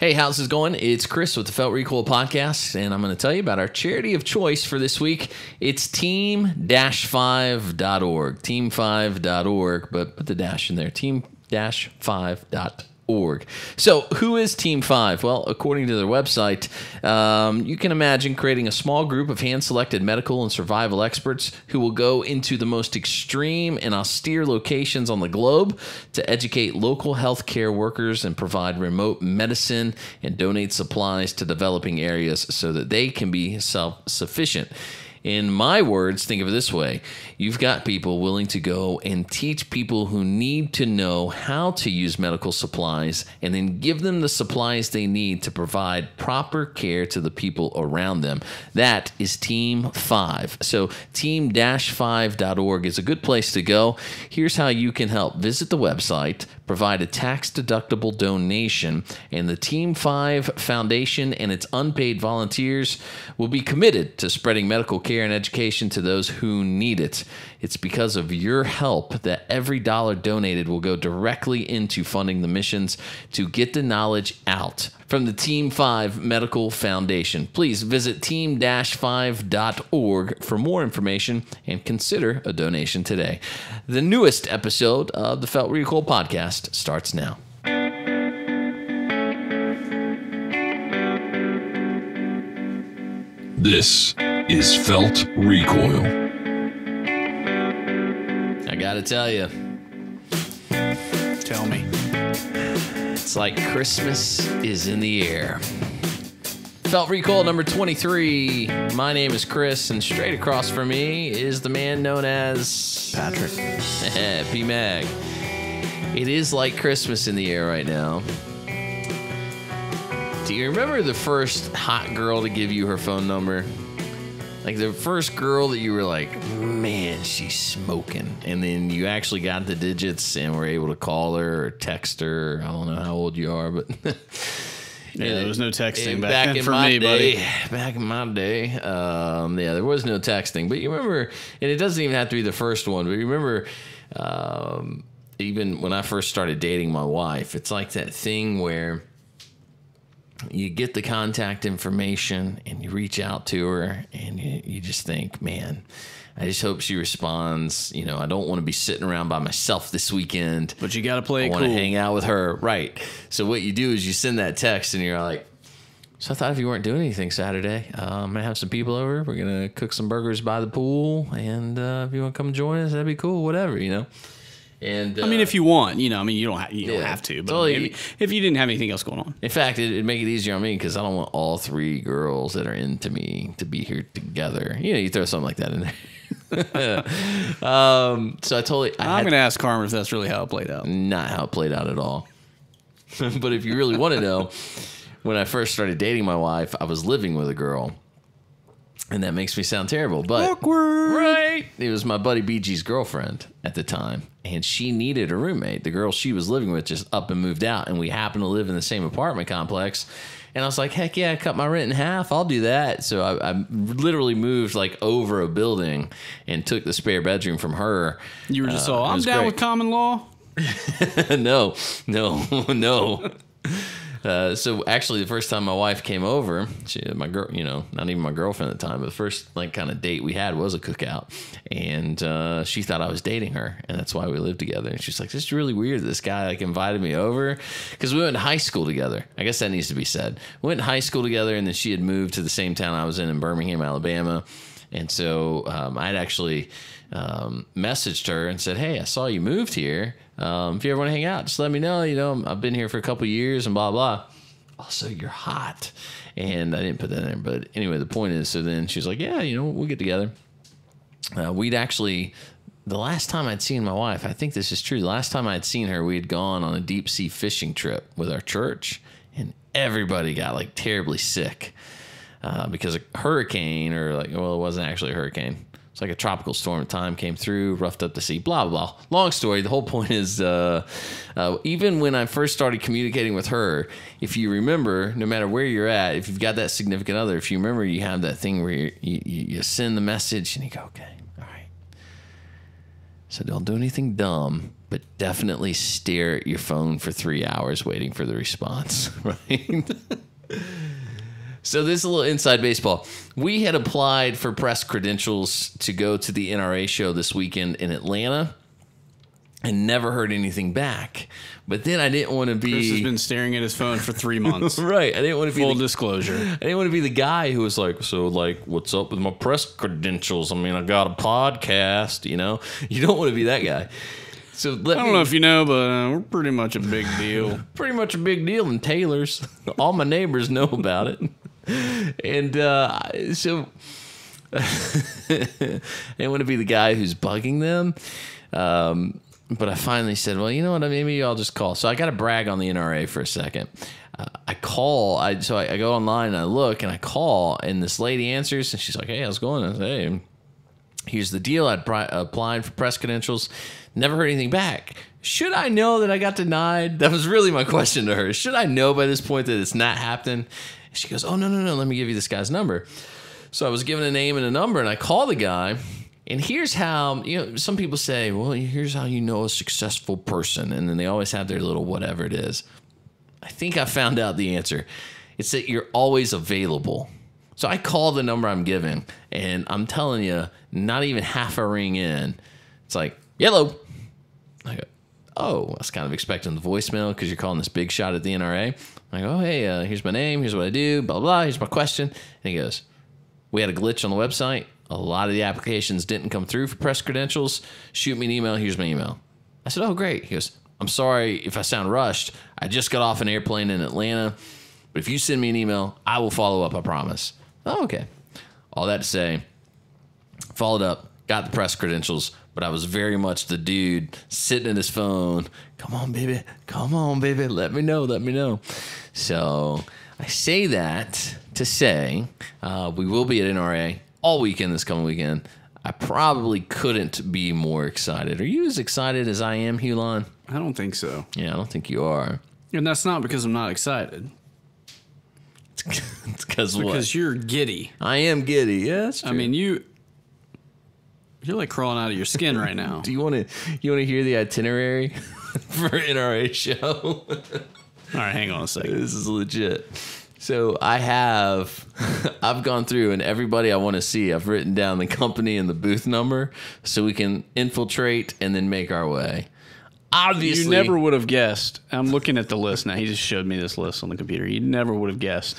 Hey, how's it going? It's Chris with the Felt Recoil Podcast, and I'm going to tell you about our charity of choice for this week. It's team-5.org, team5.org, but put the dash in there, team-5.org. So who is Team 5? Well, according to their website, you can imagine creating a small group of hand-selected medical and survival experts who will go into the most extreme and austere locations on the globe to educate local healthcare workers and provide remote medicine and donate supplies to developing areas so that they can be self-sufficient. In my words, think of it this way. You've got people willing to go and teach people who need to know how to use medical supplies and then give them the supplies they need to provide proper care to the people around them. That is Team 5. So team-5.org is a good place to go. Here's how you can help. Visit the website, provide a tax-deductible donation, and the Team 5 Foundation and its unpaid volunteers will be committed to spreading medical care and education to those who need it. It's because of your help that every dollar donated will go directly into funding the missions to get the knowledge out from the Team 5 Medical Foundation. Please visit team-5.org for more information and consider a donation today. The newest episode of the Felt Recoil Podcast starts now. This is Felt Recoil. I gotta tell you, Tell me. it's like Christmas is in the air. Felt Recoil number 23. My name is Chris, and straight across from me is the man known as Patrick. P-Mag. It is like Christmas in the air right now. Do you remember the first hot girl to give you her phone number? Like the first girl that you were like, man, she's smoking. And then you actually got the digits and were able to call her or text her. I don't know how old you are, but... Yeah, there was no texting back then for me, day, buddy. Back in my day, yeah, there was no texting. But you remember, and it doesn't even have to be the first one, but you remember even when I first started dating my wife, it's like that thing where... you get the contact information and you reach out to her and you just think, man, I just hope she responds. You know, I don't want to be sitting around by myself this weekend. But you got to play it cool. I want to hang out with her. Right. So what you do is you send that text and you're like, so I thought if you weren't doing anything Saturday, I'm going to have some people over. We're going to cook some burgers by the pool. And if you want to come join us, that'd be cool. Whatever, you know. And I mean, if you want, you know, I mean, you don't have to, but Totally. if you didn't have anything else going on. In fact, it'd make it easier on me because I don't want all three girls that are into me to be here together. You know, you throw something like that in there. So I'm going to ask Carmen if that's really how it played out. Not how it played out at all. But if you really want to know, when I first started dating my wife, I was living with a girl. And that makes me sound terrible, but Awkward. Right. It was my buddy BG's girlfriend at the time, and she needed a roommate. The girl she was living with just up and moved out, and we happened to live in the same apartment complex. And I was like, heck yeah, I cut my rent in half. I'll do that. So I literally moved like over a building and took the spare bedroom from her. You were just all, I'm down great. with common law. No. So actually, the first time my wife came over, my girl, you know, not even my girlfriend at the time, but the first like kind of date we had was a cookout, and she thought I was dating her, and that's why we lived together. And she's like, "This is really weird. This guy like invited me over because we went to high school together. I guess that needs to be said. We went to high school together, and then she had moved to the same town I was in Birmingham, Alabama, and so I'd actually messaged her and said, "Hey, I saw you moved here. If you ever want to hang out, just let me know. You know, I've been here for a couple of years and blah, blah. Also, you're hot." And I didn't put that in there. But anyway, the point is, so then she's like, yeah, you know, we'll get together. The last time I'd seen my wife, I think this is true. The last time I'd seen her, we had gone on a deep sea fishing trip with our church. And everybody got like terribly sick because a hurricane it wasn't actually a hurricane. It's like a tropical storm at the time came through, roughed up the sea, blah, blah, blah. Long story. The whole point is even when I first started communicating with her, if you remember, no matter where you're at, if you've got that significant other, if you remember, you have that thing where you send the message and you go, okay, all right. So don't do anything dumb, but definitely stare at your phone for 3 hours waiting for the response, right? So this is a little inside baseball. We had applied for press credentials to go to the NRA show this weekend in Atlanta and never heard anything back. But then I didn't want to be... Chris has been staring at his phone for 3 months. Right. I didn't want to be... Full disclosure. I didn't want to be the guy who was like, so, like, what's up with my press credentials? I mean, I got a podcast, you know? You don't want to be that guy. So I don't know if you know, but we're pretty much a big deal. Pretty much a big deal in Taylor's. All my neighbors know about it. And so I didn't want to be the guy who's bugging them. But I finally said, well, you know what? Maybe I'll just call. So I got to brag on the NRA for a second. I call. I go online and I look and I call, and this lady answers and she's like, hey, how's it going? I say, hey, here's the deal. I'd applied for press credentials. Never heard anything back. Should I know that I got denied? That was really my question to her. Should I know by this point that it's not happening? She goes, oh, no. Let me give you this guy's number. So I was given a name and a number, and I call the guy. And here's how, some people say, well, here's how you know a successful person. And then they always have their little whatever it is. I think I found out the answer. It's that you're always available. So I call the number I'm given, and I'm telling you, not even half a ring in, it's like, hello. I go, oh, I was kind of expecting the voicemail because you're calling this big shot at the NRA. I go, oh, hey, here's my name, here's what I do, blah, blah, here's my question. And he goes, we had a glitch on the website. A lot of the applications didn't come through for press credentials. Shoot me an email. Here's my email. I said, oh, great. He goes, I'm sorry if I sound rushed. I just got off an airplane in Atlanta. But if you send me an email, I will follow up, I promise. Oh, okay. All that to say, followed up, got the press credentials, but I was very much the dude sitting in his phone. Come on, baby. Let me know. So I say that to say we will be at NRA all weekend this coming weekend. I probably couldn't be more excited. Are you as excited as I am, Hulon? I don't think so. Yeah, I don't think you are. And that's not because I'm not excited. It's because you're giddy. I am giddy. Yeah, that's true. I mean, you're like crawling out of your skin right now. Do you want to hear the itinerary for NRA show? All right, hang on a second. This is legit. So I've gone through, and everybody I want to see, I've written down the company and the booth number so we can infiltrate and then make our way. Obviously, you never would have guessed. I'm looking at the list now. He just showed me this list on the computer. You never would have guessed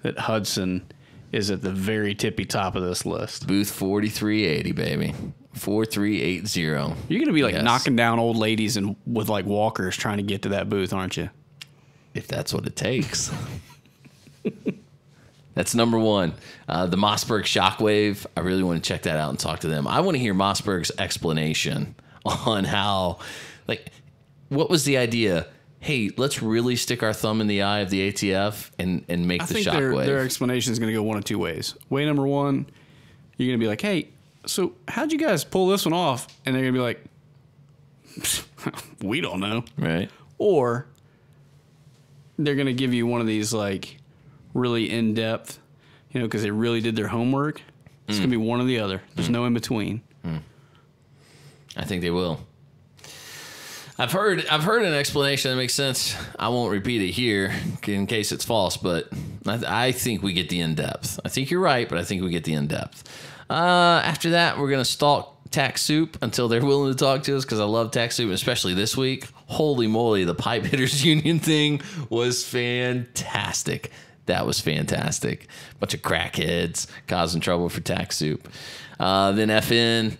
that Hudson is at the very tippy top of this list. Booth 4380, baby. 4380. You're going to be knocking down old ladies and with like walkers trying to get to that booth, aren't you? If that's what it takes. That's number one. The Mossberg Shockwave. I really want to check that out and talk to them. I want to hear Mossberg's explanation on how, what was the idea? Hey, let's really stick our thumb in the eye of the ATF and make the Shockwave. Their explanation is going to go one of two ways. Way number one, you're going to be like, hey, so how'd you guys pull this one off? And they're going to be like, we don't know. Right. Or they're going to give you one of these really in-depth, because they really did their homework. It's going to be one or the other. There's no in between. I think they will. I've heard an explanation that makes sense. I won't repeat it here in case it's false, but I think we get the in-depth. I think you're right, but I think we get the in-depth. After that, we're going to stalk TaxSoup until they're willing to talk to us, because I love TaxSoup, especially this week. Holy moly, the Pipe Hitters Union thing was fantastic. That was fantastic. Bunch of crackheads causing trouble for TaxSoup. Then FN,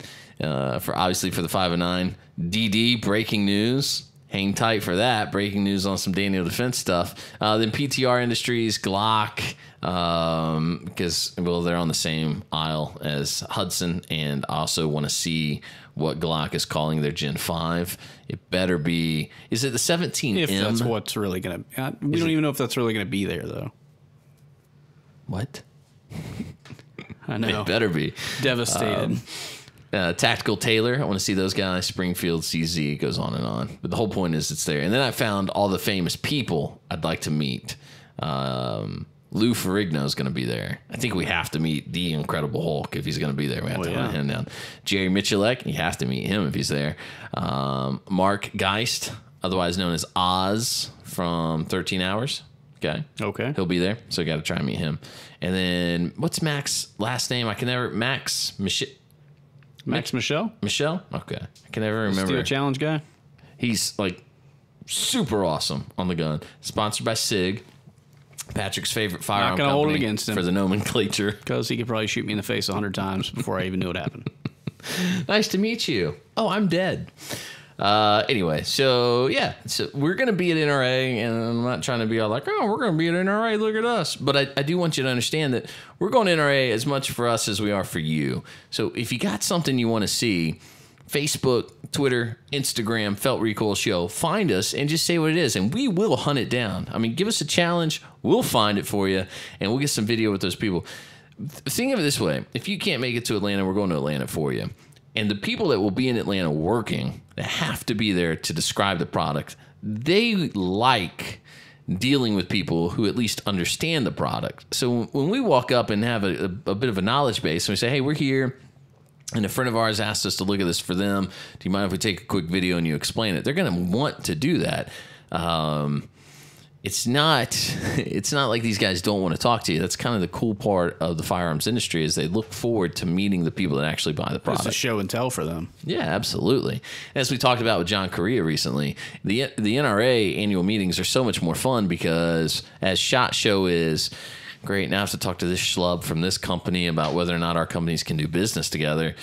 for the 509. DD, breaking news. Hang tight for that. Breaking news on some Daniel Defense stuff. Then PTR Industries, Glock, because, they're on the same aisle as Hudson, and I also want to see what Glock is calling their Gen 5. It better be... Is it the 17M? If that's what's really going to... We don't even know if that's really going to be there, though. What? I know. It better be. Devastated. Tactical Taylor, I want to see those guys. Springfield CZ, goes on and on. But the whole point is it's there. And then I found all the famous people I'd like to meet. Lou Ferrigno is going to be there. I think we have to meet the Incredible Hulk if he's going to be there. We have to hunt him down. Jerry Michalek, you have to meet him if he's there. Mark Geist, otherwise known as Oz from 13 Hours. Okay. He'll be there, so got to try and meet him. And then, what's Mac's last name? I can never... Max Michelle? Michelle? Okay. I can never remember. Steel Challenge guy? He's, like, super awesome on the gun. Sponsored by SIG. Patrick's favorite firearm company. Not going to hold it against him. For the nomenclature. Because he could probably shoot me in the face 100 times before I even knew it happened. Nice to meet you. Oh, I'm dead. Anyway, so we're going to be at NRA, and I'm not trying to be all like, oh, we're going to be at NRA, look at us. But I do want you to understand that we're going to NRA as much for us as we are for you. So if you got something you want to see, Facebook, Twitter, Instagram, Felt Recoil Show, find us and just say what it is, and we will hunt it down. I mean, give us a challenge, we'll find it for you, and we'll get some video with those people. Think of it this way. If you can't make it to Atlanta, we're going to Atlanta for you. And the people that will be in Atlanta working, that have to be there to describe the product, they like dealing with people who at least understand the product. So when we walk up and have a bit of a knowledge base, and we say, hey, we're here, and a friend of ours asked us to look at this for them, do you mind if we take a quick video and you explain it? They're going to want to do that. It's not like these guys don't want to talk to you. That's kind of the cool part of the firearms industry, is they look forward to meeting the people that actually buy the product. It's a show and tell for them. Yeah, absolutely. As we talked about with John Correa recently, the NRA annual meetings are so much more fun because, as SHOT Show is, great, now I have to talk to this schlub from this company about whether or not our companies can do business together.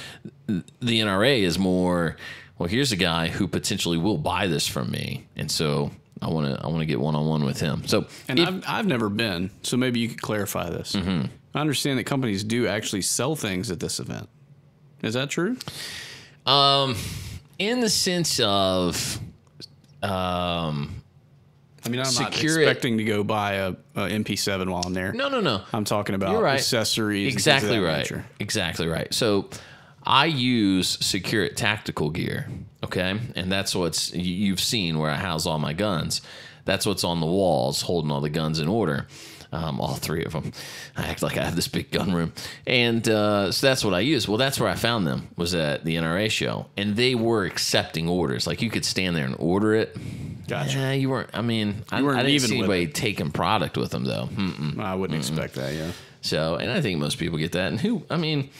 The NRA is more, well, here's a guy who potentially will buy this from me, and so I want to get one-on-one with him. So, and I've never been, so maybe you could clarify this. Mm-hmm. I understand that companies do actually sell things at this event. Is that true? In the sense of, I mean, I'm not expecting to go buy a MP7 while I'm there. No. I'm talking about accessories. Exactly right. Nature. Exactly right. So I use Secure Tactical gear, okay? And that's what's, you've seen where I house all my guns. That's what's on the walls, holding all the guns in order. All three of them. I act like I have this big gun room. And so that's what I use. Well, that's where I found them, was at the NRA show. And they were accepting orders. Like, you could stand there and order it. Gotcha. Yeah, you weren't, I mean, I didn't see anybody taking product with them, though. I wouldn't expect that, yeah. So, and I think most people get that. And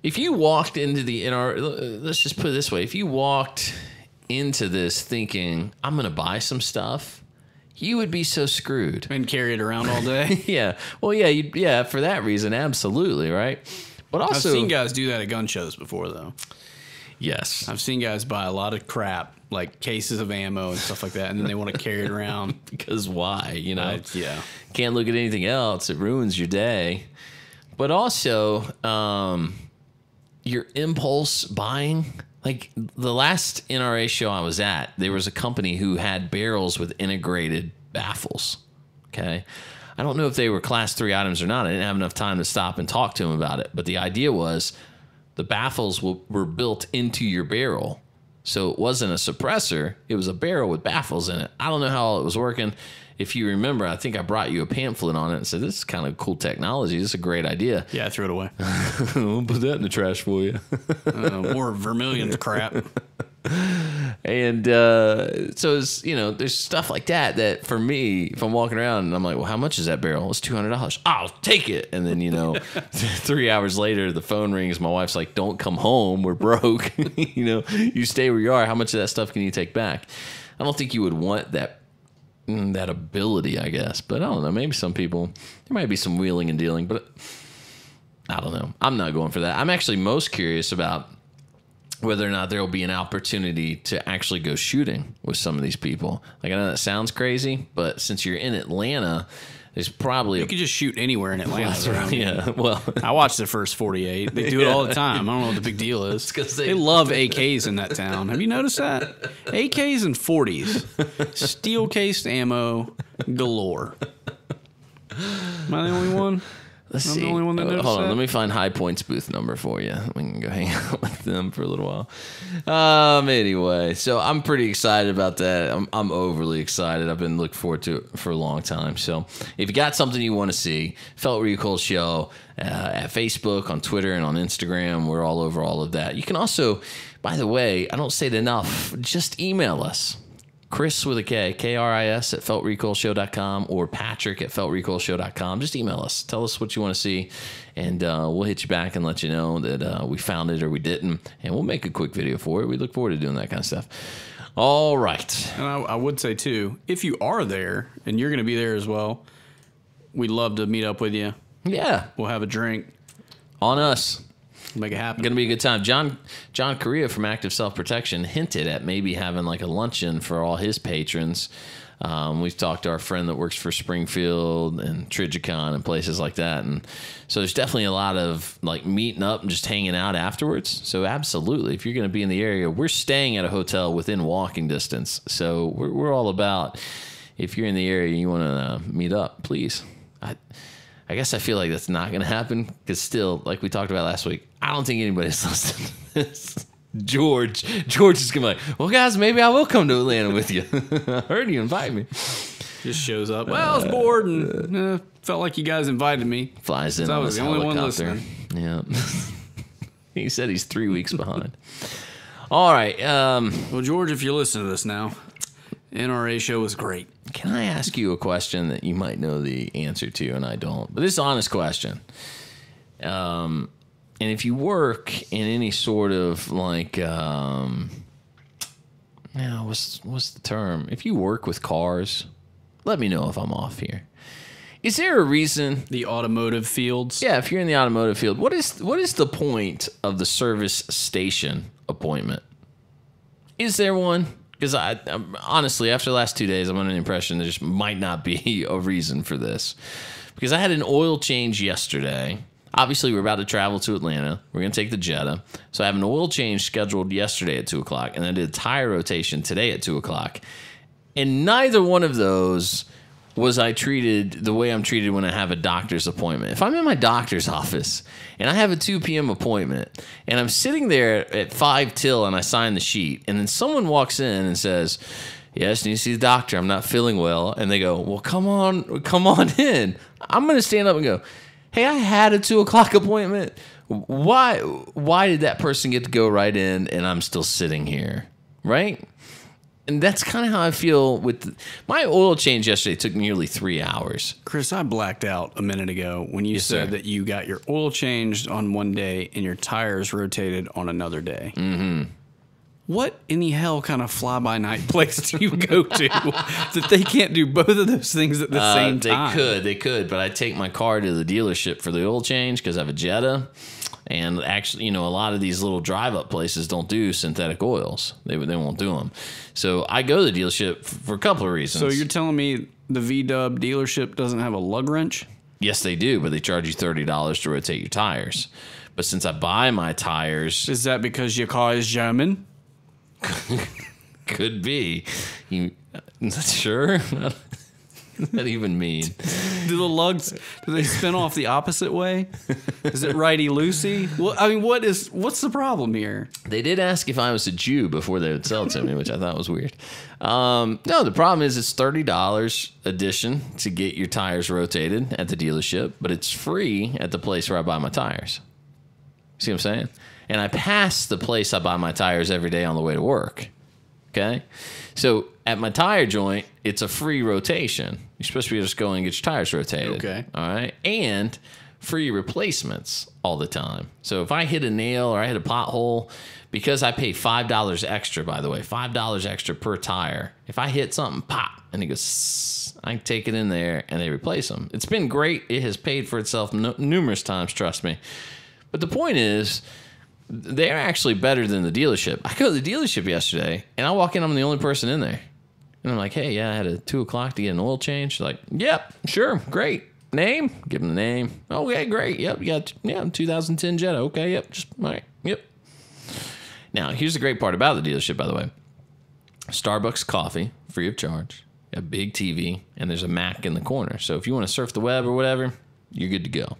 if you walked into the NRA, let's just put it this way. If you walked into this thinking, I'm going to buy some stuff, you would be so screwed. And carry it around all day? Yeah. Well, yeah, for that reason, absolutely, right? But also, I've seen guys do that at gun shows before, though. Yes. I've seen guys buy a lot of crap, like cases of ammo and stuff like that, and then they want to carry it around. Because why? Yeah. Can't look at anything else. It ruins your day. But also, your impulse buying. Like, the last NRA show I was at, there was a company who had barrels with integrated baffles, okay? I don't know if they were class 3 items or not. I didn't have enough time to stop and talk to them about it. But the idea was the baffles were built into your barrel. So it wasn't a suppressor. It was a barrel with baffles in it. I don't know how all it was working. If you remember, I think I brought you a pamphlet on it and said, this is kind of cool technology. This is a great idea. Yeah, I threw it away. We'll put that in the trash for you. More Vermilion crap. And so it's, there's stuff like that for me, if I'm walking around and I'm like, well, how much is that barrel? It's $200. I'll take it. And then, 3 hours later, the phone rings. My wife's like, don't come home. We're broke. You stay where you are. How much of that stuff can you take back? I don't think you would want that ability, I guess. But I don't know. Maybe some people, there might be some wheeling and dealing, but I don't know. I'm not going for that. I'm actually most curious about whether or not there will be an opportunity to actually go shooting with some of these people. Like, I know that sounds crazy, but since you're in Atlanta, there's probably... You could just shoot anywhere in Atlanta. Yeah, well... I watched the first 48. They do it all the time. I don't know what the big deal is. They love AKs in that town. Have you noticed that? AKs and 40s. Steel-cased ammo galore. Am I the only one? Let's I'm see. the only one that noticed Hold on, that? let me find High Point's booth number for you. We can go hang out with them for a little while. Anyway, so I'm pretty excited about that. I'm overly excited. I've been looking forward to it for a long time. So if you got something you want to see, Felt Recoil Show at Facebook, on Twitter, and on Instagram. We're all over all of that. You can also, by the way, I don't say it enough, just email us. Kris with a K, Kris at feltrecoilshow.com or Patrick at feltrecoilshow.com. Just email us. Tell us what you want to see, and we'll hit you back and let you know that we found it or we didn't, and we'll make a quick video for it. We look forward to doing that kind of stuff. All right. And I would say, too, if you are there and you're going to be there as well, we'd love to meet up with you. Yeah. We'll have a drink. On us. Make it happen. Gonna be a good time. John Correa from Active Self Protection hinted at maybe having like a luncheon for all his patrons. We've talked to our friend that works for Springfield and Trigicon and places like that, and so there's definitely a lot of like meeting up and just hanging out afterwards. So absolutely, if you're gonna be in the area, we're staying at a hotel within walking distance. So we're all about, if you're in the area and you want to meet up, please. I guess I feel like that's not going to happen because still, like we talked about last week, I don't think anybody's listening to this. George is going to be like, well, guys, maybe I will come to Atlanta with you. I heard you invite me. Just shows up. Well, I was bored and felt like you guys invited me. Flies in I on was his the only one helicopter. listening. Yeah. He said he's 3 weeks behind. All right. Well, George, if you're listening to this now, NRA show was great. Can I ask you a question that you might know the answer to and I don't? But this is an honest question. And if you work in any sort of like, what's the term? If you work with cars, let me know if I'm off here. Is there a reason? The automotive fields. Yeah, if you're in the automotive field, what is the point of the service station appointment? Is there one? Because I'm honestly, after the last 2 days, I'm under the impression there just might not be a reason for this. Because I had an oil change yesterday. Obviously, we're about to travel to Atlanta. We're going to take the Jetta. So I have an oil change scheduled yesterday at 2 o'clock, and I did a tire rotation today at 2 o'clock. And neither one of those was I treated the way I'm treated when I have a doctor's appointment. If I'm in my doctor's office and I have a 2 p.m. appointment and I'm sitting there at 5 till and I sign the sheet, and then someone walks in and says, yes, need to see the doctor, I'm not feeling well, and they go, well, come on in. I'm going to stand up and go, hey, I had a 2 o'clock appointment. Why did that person get to go right in and I'm still sitting here, right? And that's kind of how I feel with my oil change yesterday. Took nearly 3 hours. Chris, I blacked out a minute ago when you said that you got your oil changed on one day and your tires rotated on another day. Mm-hmm. What in the hell kind of fly-by-night place do you go to that they can't do both of those things at the same time? They could, but I take my car to the dealership for the oil change because I have a Jetta. And actually, a lot of these little drive-up places don't do synthetic oils. They won't do them. So I go to the dealership for a couple of reasons. So you're telling me the VW dealership doesn't have a lug wrench? Yes, they do, but they charge you $30 to rotate your tires. But since I buy my tires... Is that because your car is German? Could be. Sure? What does that even mean? Do the lugs, do they spin off the opposite way? Is it righty-loosey? Well, I mean, what's the problem here? They did ask if I was a Jew before they would sell it to me, which I thought was weird. No, the problem is it's $30 addition to get your tires rotated at the dealership, but it's free at the place where I buy my tires. See what I'm saying? And I pass the place I buy my tires every day on the way to work. Okay? So at my tire joint, it's a free rotation. You're supposed to be just going and get your tires rotated. Okay. All right. And free replacements all the time. So if I hit a nail or I hit a pothole, because I pay $5 extra, by the way, $5 extra per tire. If I hit something, pop, and it goes, I can take it in there and they replace them. It's been great. It has paid for itself numerous times, trust me. But the point is, they're actually better than the dealership. I go to the dealership yesterday, and I walk in, I'm the only person in there. And I'm like, hey, yeah, I had a 2 o'clock to get an oil change. They're like, yep, sure, great. Name? Give them the name. Okay, great. Yep, you got 2010 Jetta. Okay, yep, just, all right, yep. Now, here's the great part about the dealership, by the way. Starbucks coffee, free of charge. A big TV, and there's a Mac in the corner. So if you want to surf the web or whatever, you're good to go.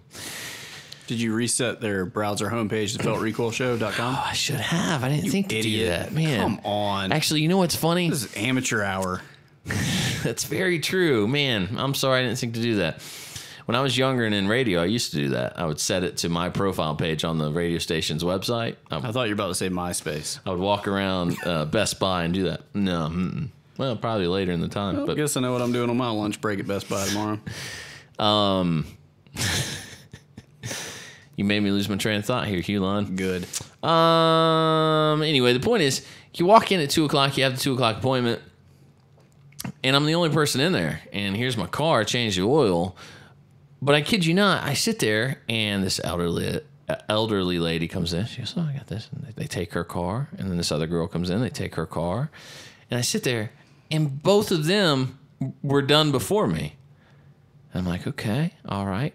Did you reset their browser homepage to feltrecoilshow.com? I should have. I didn't think to do that, man. Come on. Actually, you know what's funny? This is amateur hour. That's very true, man. I'm sorry I didn't think to do that. When I was younger and in radio, I used to do that. I would set it to my profile page on the radio station's website. I thought you were about to say MySpace. I would walk around Best Buy and do that. No, well, probably later in the time. Well, but I guess I know what I'm doing on my lunch break at Best Buy tomorrow. You made me lose my train of thought here, Hulon. Good. Anyway, the point is, you walk in at 2 o'clock, you have the 2 o'clock appointment, and I'm the only person in there. And here's my car, change the oil. But I kid you not, I sit there, and this elderly lady comes in. She goes, oh, I got this. And they take her car. And then this other girl comes in, they take her car. And I sit there, and both of them were done before me. And I'm like, okay, all right.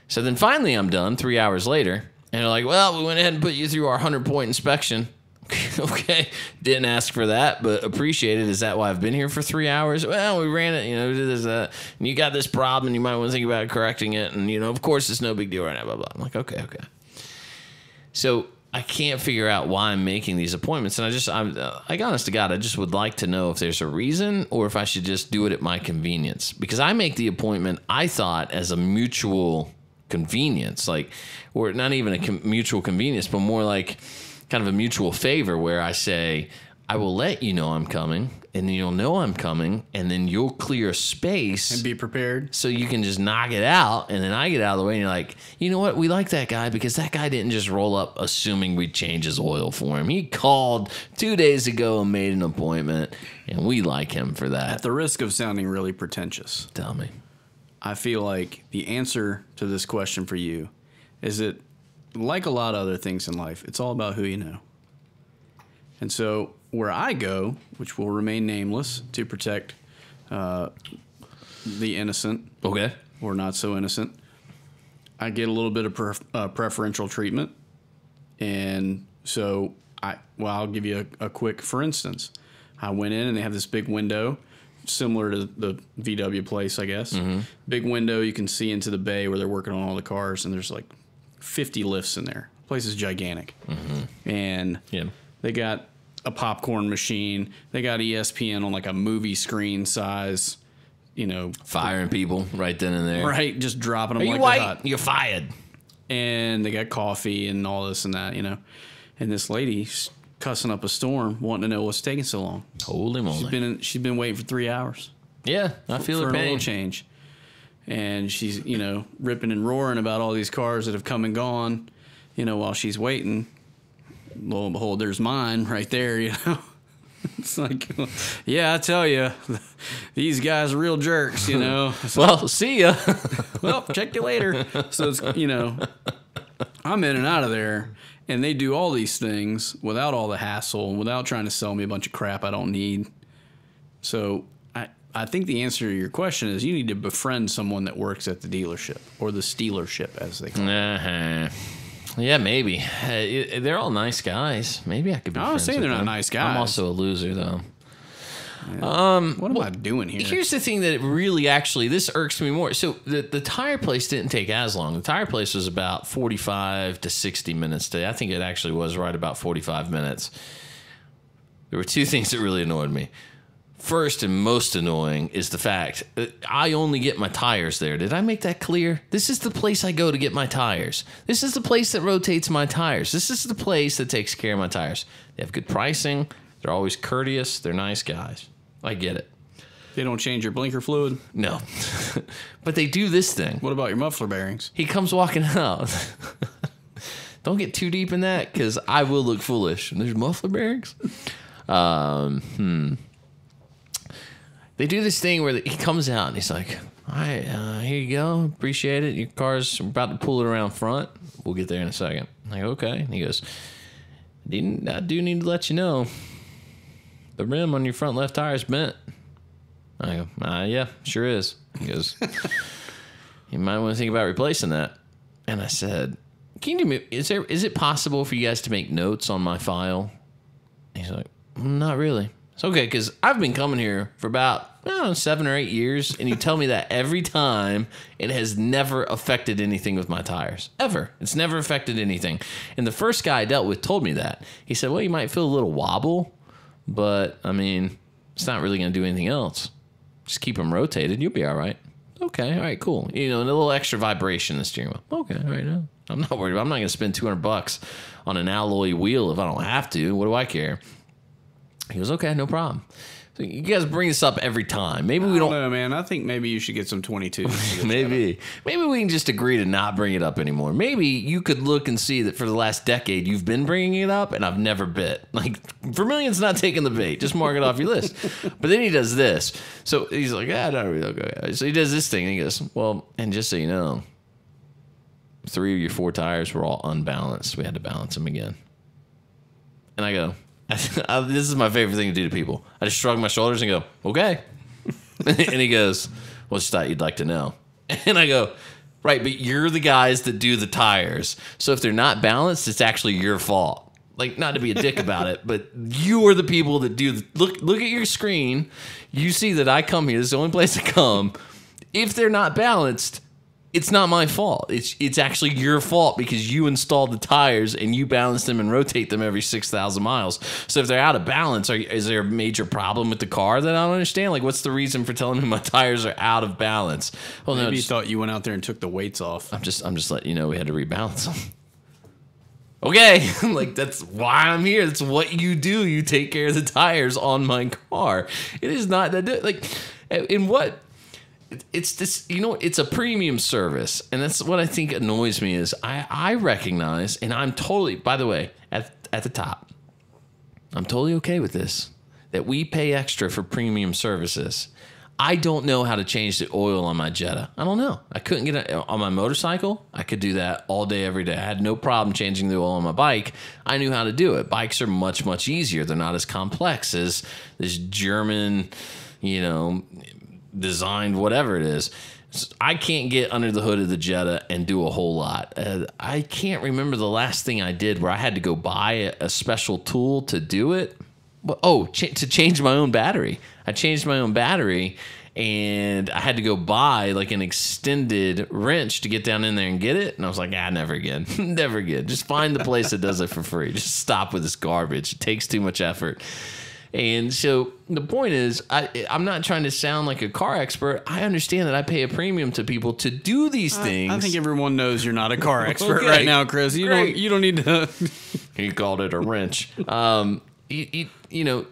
So then finally I'm done 3 hours later. And they're like, well, we went ahead and put you through our 100-point inspection. Okay, didn't ask for that, but appreciate it. Is that why I've been here for 3 hours? Well, we ran it, there's and you got this problem, and you might want to think about correcting it. And, of course, it's no big deal right now, blah, blah. I'm like, okay. So I can't figure out why I'm making these appointments. And like, honest to God, I just would like to know if there's a reason or if I should just do it at my convenience. Because I make the appointment, I thought, as a mutual convenience, or not even a mutual convenience, but more like kind of a mutual favor where I say, I will let you know I'm coming, and then you'll know I'm coming, and then you'll clear a space. And be prepared. So you can just knock it out, and then I get out of the way, and you're like, you know what? We like that guy because that guy didn't just roll up assuming we'd change his oil for him. He called 2 days ago and made an appointment, and we like him for that. At the risk of sounding really pretentious. Tell me. I feel like the answer to this question for you is that, like a lot of other things in life, it's all about who you know. And so where I go, which will remain nameless to protect the innocent, okay, or not so innocent, I get a little bit of preferential treatment. And so I'll give you a quick, for instance. I went in and they have this big window, similar to the VW place, I guess. Mm-hmm. Big window, you can see into the bay where they're working on all the cars, and there's like 50 lifts in there. The place is gigantic. Mm-hmm. And they got a popcorn machine. They got ESPN on like a movie screen size, firing people right then and there. Right, just dropping them. Are like you white? They're hot. You're fired. And they got coffee and all this and that, And this lady's cussing up a storm, wanting to know what's taking so long. Holy moly! She's been waiting for 3 hours. Yeah, I feel for her an pain. oil change. And she's, ripping and roaring about all these cars that have come and gone, while she's waiting. Lo and behold, there's mine right there, It's like, yeah, I tell you, these guys are real jerks, So, well, see ya. well, check you later. So it's, I'm in and out of there, and they do all these things without all the hassle, without trying to sell me a bunch of crap I don't need. So I think the answer to your question is you need to befriend someone that works at the dealership, or the stealership, as they call it. Uh-huh. Yeah, maybe. They're all nice guys. Maybe I could be I'm not friends saying with they're them. not nice guys. I'm also a loser, though. Yeah. What am I doing here? Here's the thing that really actually, this irks me more. So the tire place didn't take as long. The tire place was about 45 to 60 minutes today. I think it actually was right about 45 minutes. There were two things that really annoyed me. First and most annoying is the fact that I only get my tires there. Did I make that clear? This is the place I go to get my tires. This is the place that rotates my tires. This is the place that takes care of my tires. They have good pricing. They're always courteous. They're nice guys. I get it. They don't change your blinker fluid? No. But they do this thing. What about your muffler bearings? He comes walking out. Don't get too deep in that because I will look foolish. There's muffler bearings? They do this thing where he comes out and he's like, all right, here you go. Appreciate it. Your car's about to pull it around front. We'll get there in a second. I'm like, okay. And he goes, I do need to let you know the rim on your front left tire is bent. I go, yeah, sure is. He goes, you might want to think about replacing that. And I said, can you do me, is it possible for you guys to make notes on my file? He's like, not really. It's okay, because I've been coming here for about 7 or 8 years, and you tell me that every time, it has never affected anything with my tires. Ever. It's never affected anything. And the first guy I dealt with told me that. He said, well, you might feel a little wobble, but, I mean, it's not really going to do anything else. Just keep them rotated. You'll be all right. Okay, all right, cool. You know, and a little extra vibration in the steering wheel. Okay, all right. No, I'm not worried about it. I'm not going to spend $200 on an alloy wheel if I don't have to. What do I care? He goes, okay, no problem. So you guys bring this up every time. Maybe we don't know, man. I think maybe you should get some 22s. Maybe we can just agree to not bring it up anymore. Maybe you could look and see that for the last decade you've been bringing it up and I've never bit. Like, Vermillion's not taking the bait. Just mark it off your list. But then he does this. So he's like, no, okay. So he does this thing and he goes, well, and just so you know, 3 of your 4 tires were all unbalanced. We had to balance them again. And I go, this is my favorite thing to do to people. I just shrug my shoulders and go, okay. And he goes, well, just thought you'd like to know. And I go, right, but you're the guys that do the tires. So if they're not balanced, it's actually your fault. Like, not to be a dick about it, but you are the people that do look at your screen. You see that I come here. This is the only place I come. If they're not balanced, it's not my fault. It's actually your fault because you installed the tires and you balance them and rotate them every 6,000 miles. So if they're out of balance, is there a major problem with the car that I don't understand? Like, what's the reason for telling me my tires are out of balance? Well, maybe you thought you went out there and took the weights off. I'm just letting you know we had to rebalance them. Okay, like, that's why I'm here. That's what you do. You take care of the tires on my car. It is not that, like, in what? It's this, you know, it's a premium service. And that's what I think annoys me is I recognize, and I'm totally, by the way, at the top, I'm totally okay with this, that we pay extra for premium services. I don't know how to change the oil on my Jetta. I don't know. I couldn't get it on my motorcycle. I could do that all day, every day. I had no problem changing the oil on my bike. I knew how to do it. Bikes are much, much easier. They're not as complex as this German, you know, designed whatever it is. I can't get under the hood of the Jetta and do a whole lot. I can't remember the last thing I did where I had to go buy a special tool to do it. To change my own battery. I changed my own battery and I had to go buy like an extended wrench to get down in there and get it. And I was like, never again. Never again. Just find the place that does it for free. Just stop with this garbage. It takes too much effort. And so the point is, I'm not trying to sound like a car expert. I understand that I pay a premium to people to do these things. I think everyone knows you're not a car expert right now, Chris. You don't need to. He called it a wrench. You know,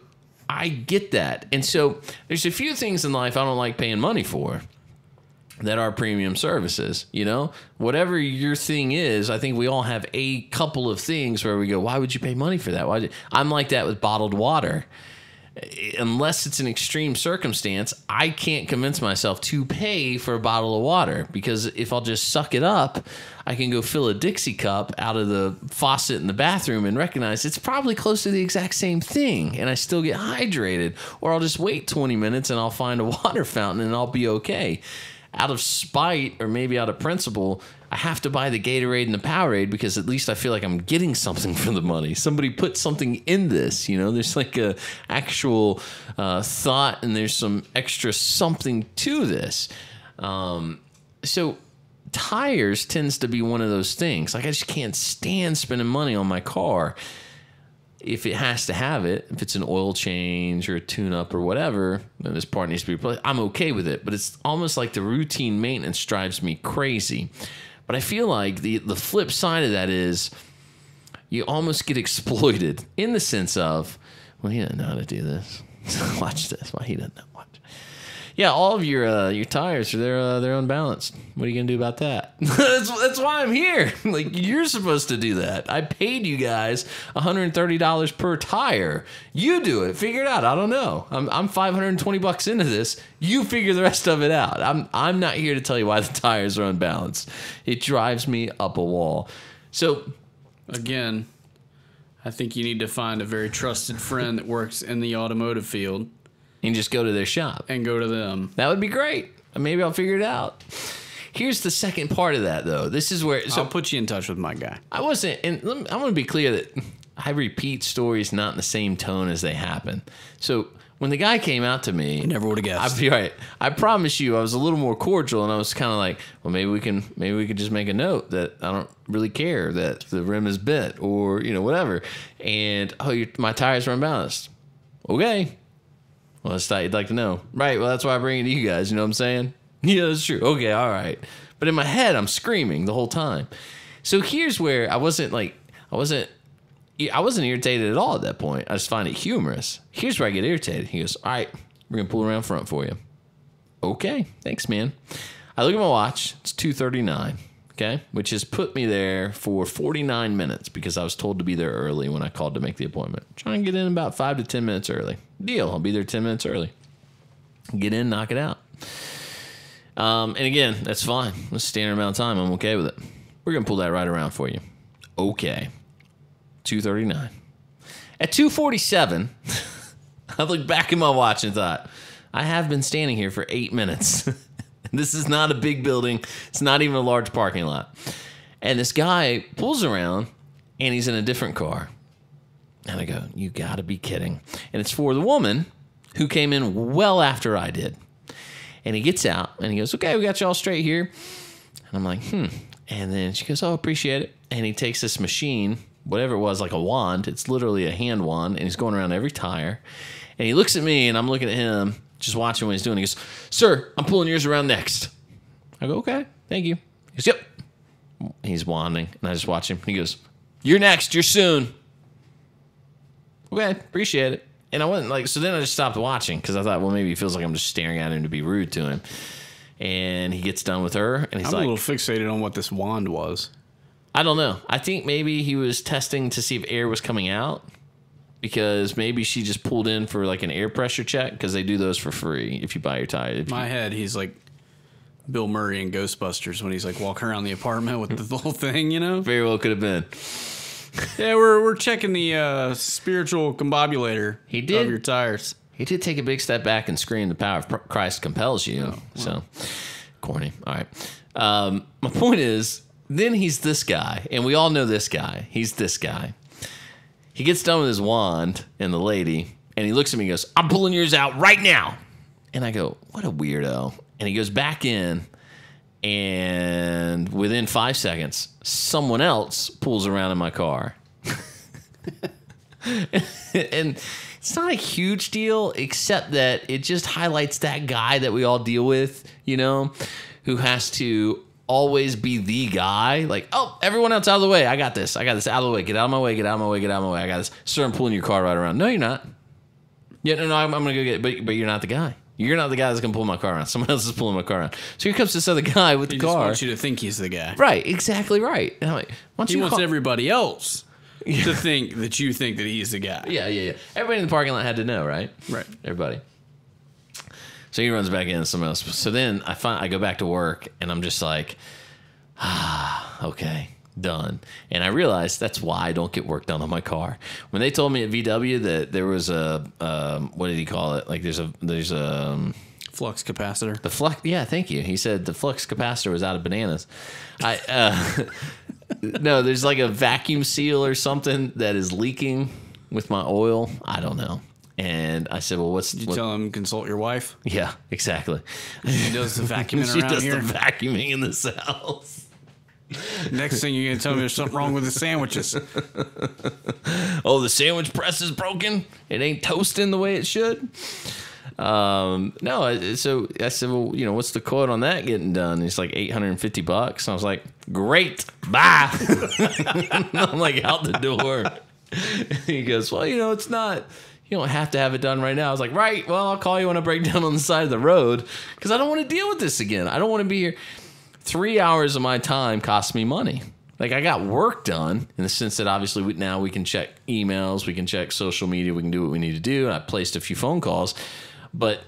I get that. And so there's a few things in life I don't like paying money for that are premium services. You know, whatever your thing is, I think we all have a couple of things where we go, why would you pay money for that? I'm like that with bottled water. Unless it's an extreme circumstance, I can't convince myself to pay for a bottle of water, because if I'll just suck it up, I can go fill a Dixie cup out of the faucet in the bathroom and recognize it's probably close to the exact same thing, and I still get hydrated. Or I'll just wait 20 minutes and I'll find a water fountain and I'll be okay. Out of spite, or maybe out of principle, I have to buy the Gatorade and the Powerade because at least I feel like I'm getting something for the money. Somebody put something in this, you know. There's like a actual thought, and there's some extra something to this. So tires tends to be one of those things. Like, I just can't stand spending money on my car. If it has to have it, if it's an oil change or a tune-up or whatever, and this part needs to be replaced, I'm okay with it. But it's almost like the routine maintenance drives me crazy. But I feel like the flip side of that is you almost get exploited in the sense of, well, he doesn't know how to do this. Watch this. Well, he doesn't know. Watch. Yeah, all of your tires are they're unbalanced. What are you gonna do about that? that's why I'm here. Like, you're supposed to do that. I paid you guys $130 per tire. You do it. Figure it out. I don't know. I'm $520 into this. You figure the rest of it out. I'm not here to tell you why the tires are unbalanced. It drives me up a wall. So again, I think you need to find a very trusted friend that works in the automotive field. And just go to their shop. And go to them. That would be great. Maybe I'll figure it out. Here's the second part of that, though. This is where... So I'll put you in touch with my guy. I wasn't... And I want to be clear that I repeat stories not in the same tone as they happen. So when the guy came out to me, You never would have guessed. I'd be right. I promise you, I was a little more cordial, and I was kind of like, well, maybe we could just make a note that I don't really care that the rim is bent or whatever. And my tires are unbalanced. Okay. Well, that's not you'd like to know, right? Well, that's why I bring it to you guys. You know what I'm saying? Yeah, that's true. Okay, all right. But in my head, I'm screaming the whole time. So here's where I wasn't irritated at all at that point. I just find it humorous. Here's where I get irritated. He goes, all right, we're going to pull around front for you. Okay, thanks, man. I look at my watch. It's 2:39, okay, which has put me there for 49 minutes because I was told to be there early when I called to make the appointment. Try and get in about 5 to 10 minutes early. Deal. I'll be there 10 minutes early. Get in, knock it out. And again, that's fine. It's a standard amount of time. I'm okay with it. We're going to pull that right around for you. Okay. 2:39. At 2:47, I looked back at my watch and thought, I have been standing here for 8 minutes. This is not a big building. It's not even a large parking lot. And this guy pulls around, and he's in a different car. And I go, you got to be kidding. And it's for the woman who came in well after I did. And he gets out, and he goes, okay, we got you all straight here. And I'm like, And then she goes, oh, appreciate it. And he takes this machine, whatever it was, like a wand. It's literally a hand wand, and he's going around every tire. And he looks at me, and I'm looking at him, just watching what he's doing. He goes, sir, I'm pulling yours around next. I go, okay, thank you. He goes, yep. He's wanding, and I just watch him. He goes, you're next, you're soon. Okay, appreciate it. And I wasn't like, so then I just stopped watching because I thought, well, maybe he feels like I'm just staring at him to be rude to him. And he gets done with her, and he's I'm like, a little fixated on what this wand was. I don't know. I think maybe he was testing to see if air was coming out because maybe she just pulled in for like an air pressure check because they do those for free if you buy your tire. In my head, he's like Bill Murray in Ghostbusters when he's like walking around the apartment with the whole thing, Very well could have been. Yeah, we're checking the spiritual combobulator of your tires. He did take a big step back and scream, the power of Christ compels you. Oh, wow. So, corny. All right. My point is, then he's this guy, and we all know this guy. He's this guy. He gets done with his wand and the lady, and he looks at me and goes, I'm pulling yours out right now. And I go, what a weirdo. And he goes back in, and within 5 seconds, someone else pulls around in my car. And it's not a huge deal, except that it just highlights that guy that we all deal with, who has to always be the guy. Like, oh, everyone else out of the way. I got this. Out of the way. Get out of my way. Get out of my way. Get out of my way. I got this. Sir, I'm pulling your car right around. No, you're not. Yeah, no, I'm going to go get it. But you're not the guy. You're not the guy that's going to pull my car around. Someone else is pulling my car around. So here comes this other guy with the car. He just wants you to think he's the guy. Right. Exactly right. And I'm like, he wants everybody else to think that you think that he's the guy. Yeah. Everybody in the parking lot had to know, right? Right. Everybody. So he runs back in, someone else. So then I go back to work, and I'm just like, okay, done. And I realized that's why I don't get work done on my car. When they told me at VW that there was a, what did he call it? Like there's a flux capacitor. The flux, yeah, thank you. He said the flux capacitor was out of bananas. No, there's like a vacuum seal or something that is leaking with my oil. I don't know. And I said, well, Did you tell him consult your wife? Yeah, exactly. She does the vacuuming she around does here. the vacuuming in this house. Next thing you're going to tell me there's something wrong with the sandwiches. Oh, the sandwich press is broken? It ain't toasting the way it should? No, so I said, well, what's the quote on that getting done? It's like $850. I was like, great, bye. I'm like out the door. He goes, well, it's not, you don't have to have it done right now. I was like, right, well, I'll call you when I break down on the side of the road because I don't want to deal with this again. I don't want to be here. 3 hours of my time costs me money. Like I got work done in the sense that obviously now we can check emails, we can check social media, we can do what we need to do. And I placed a few phone calls. But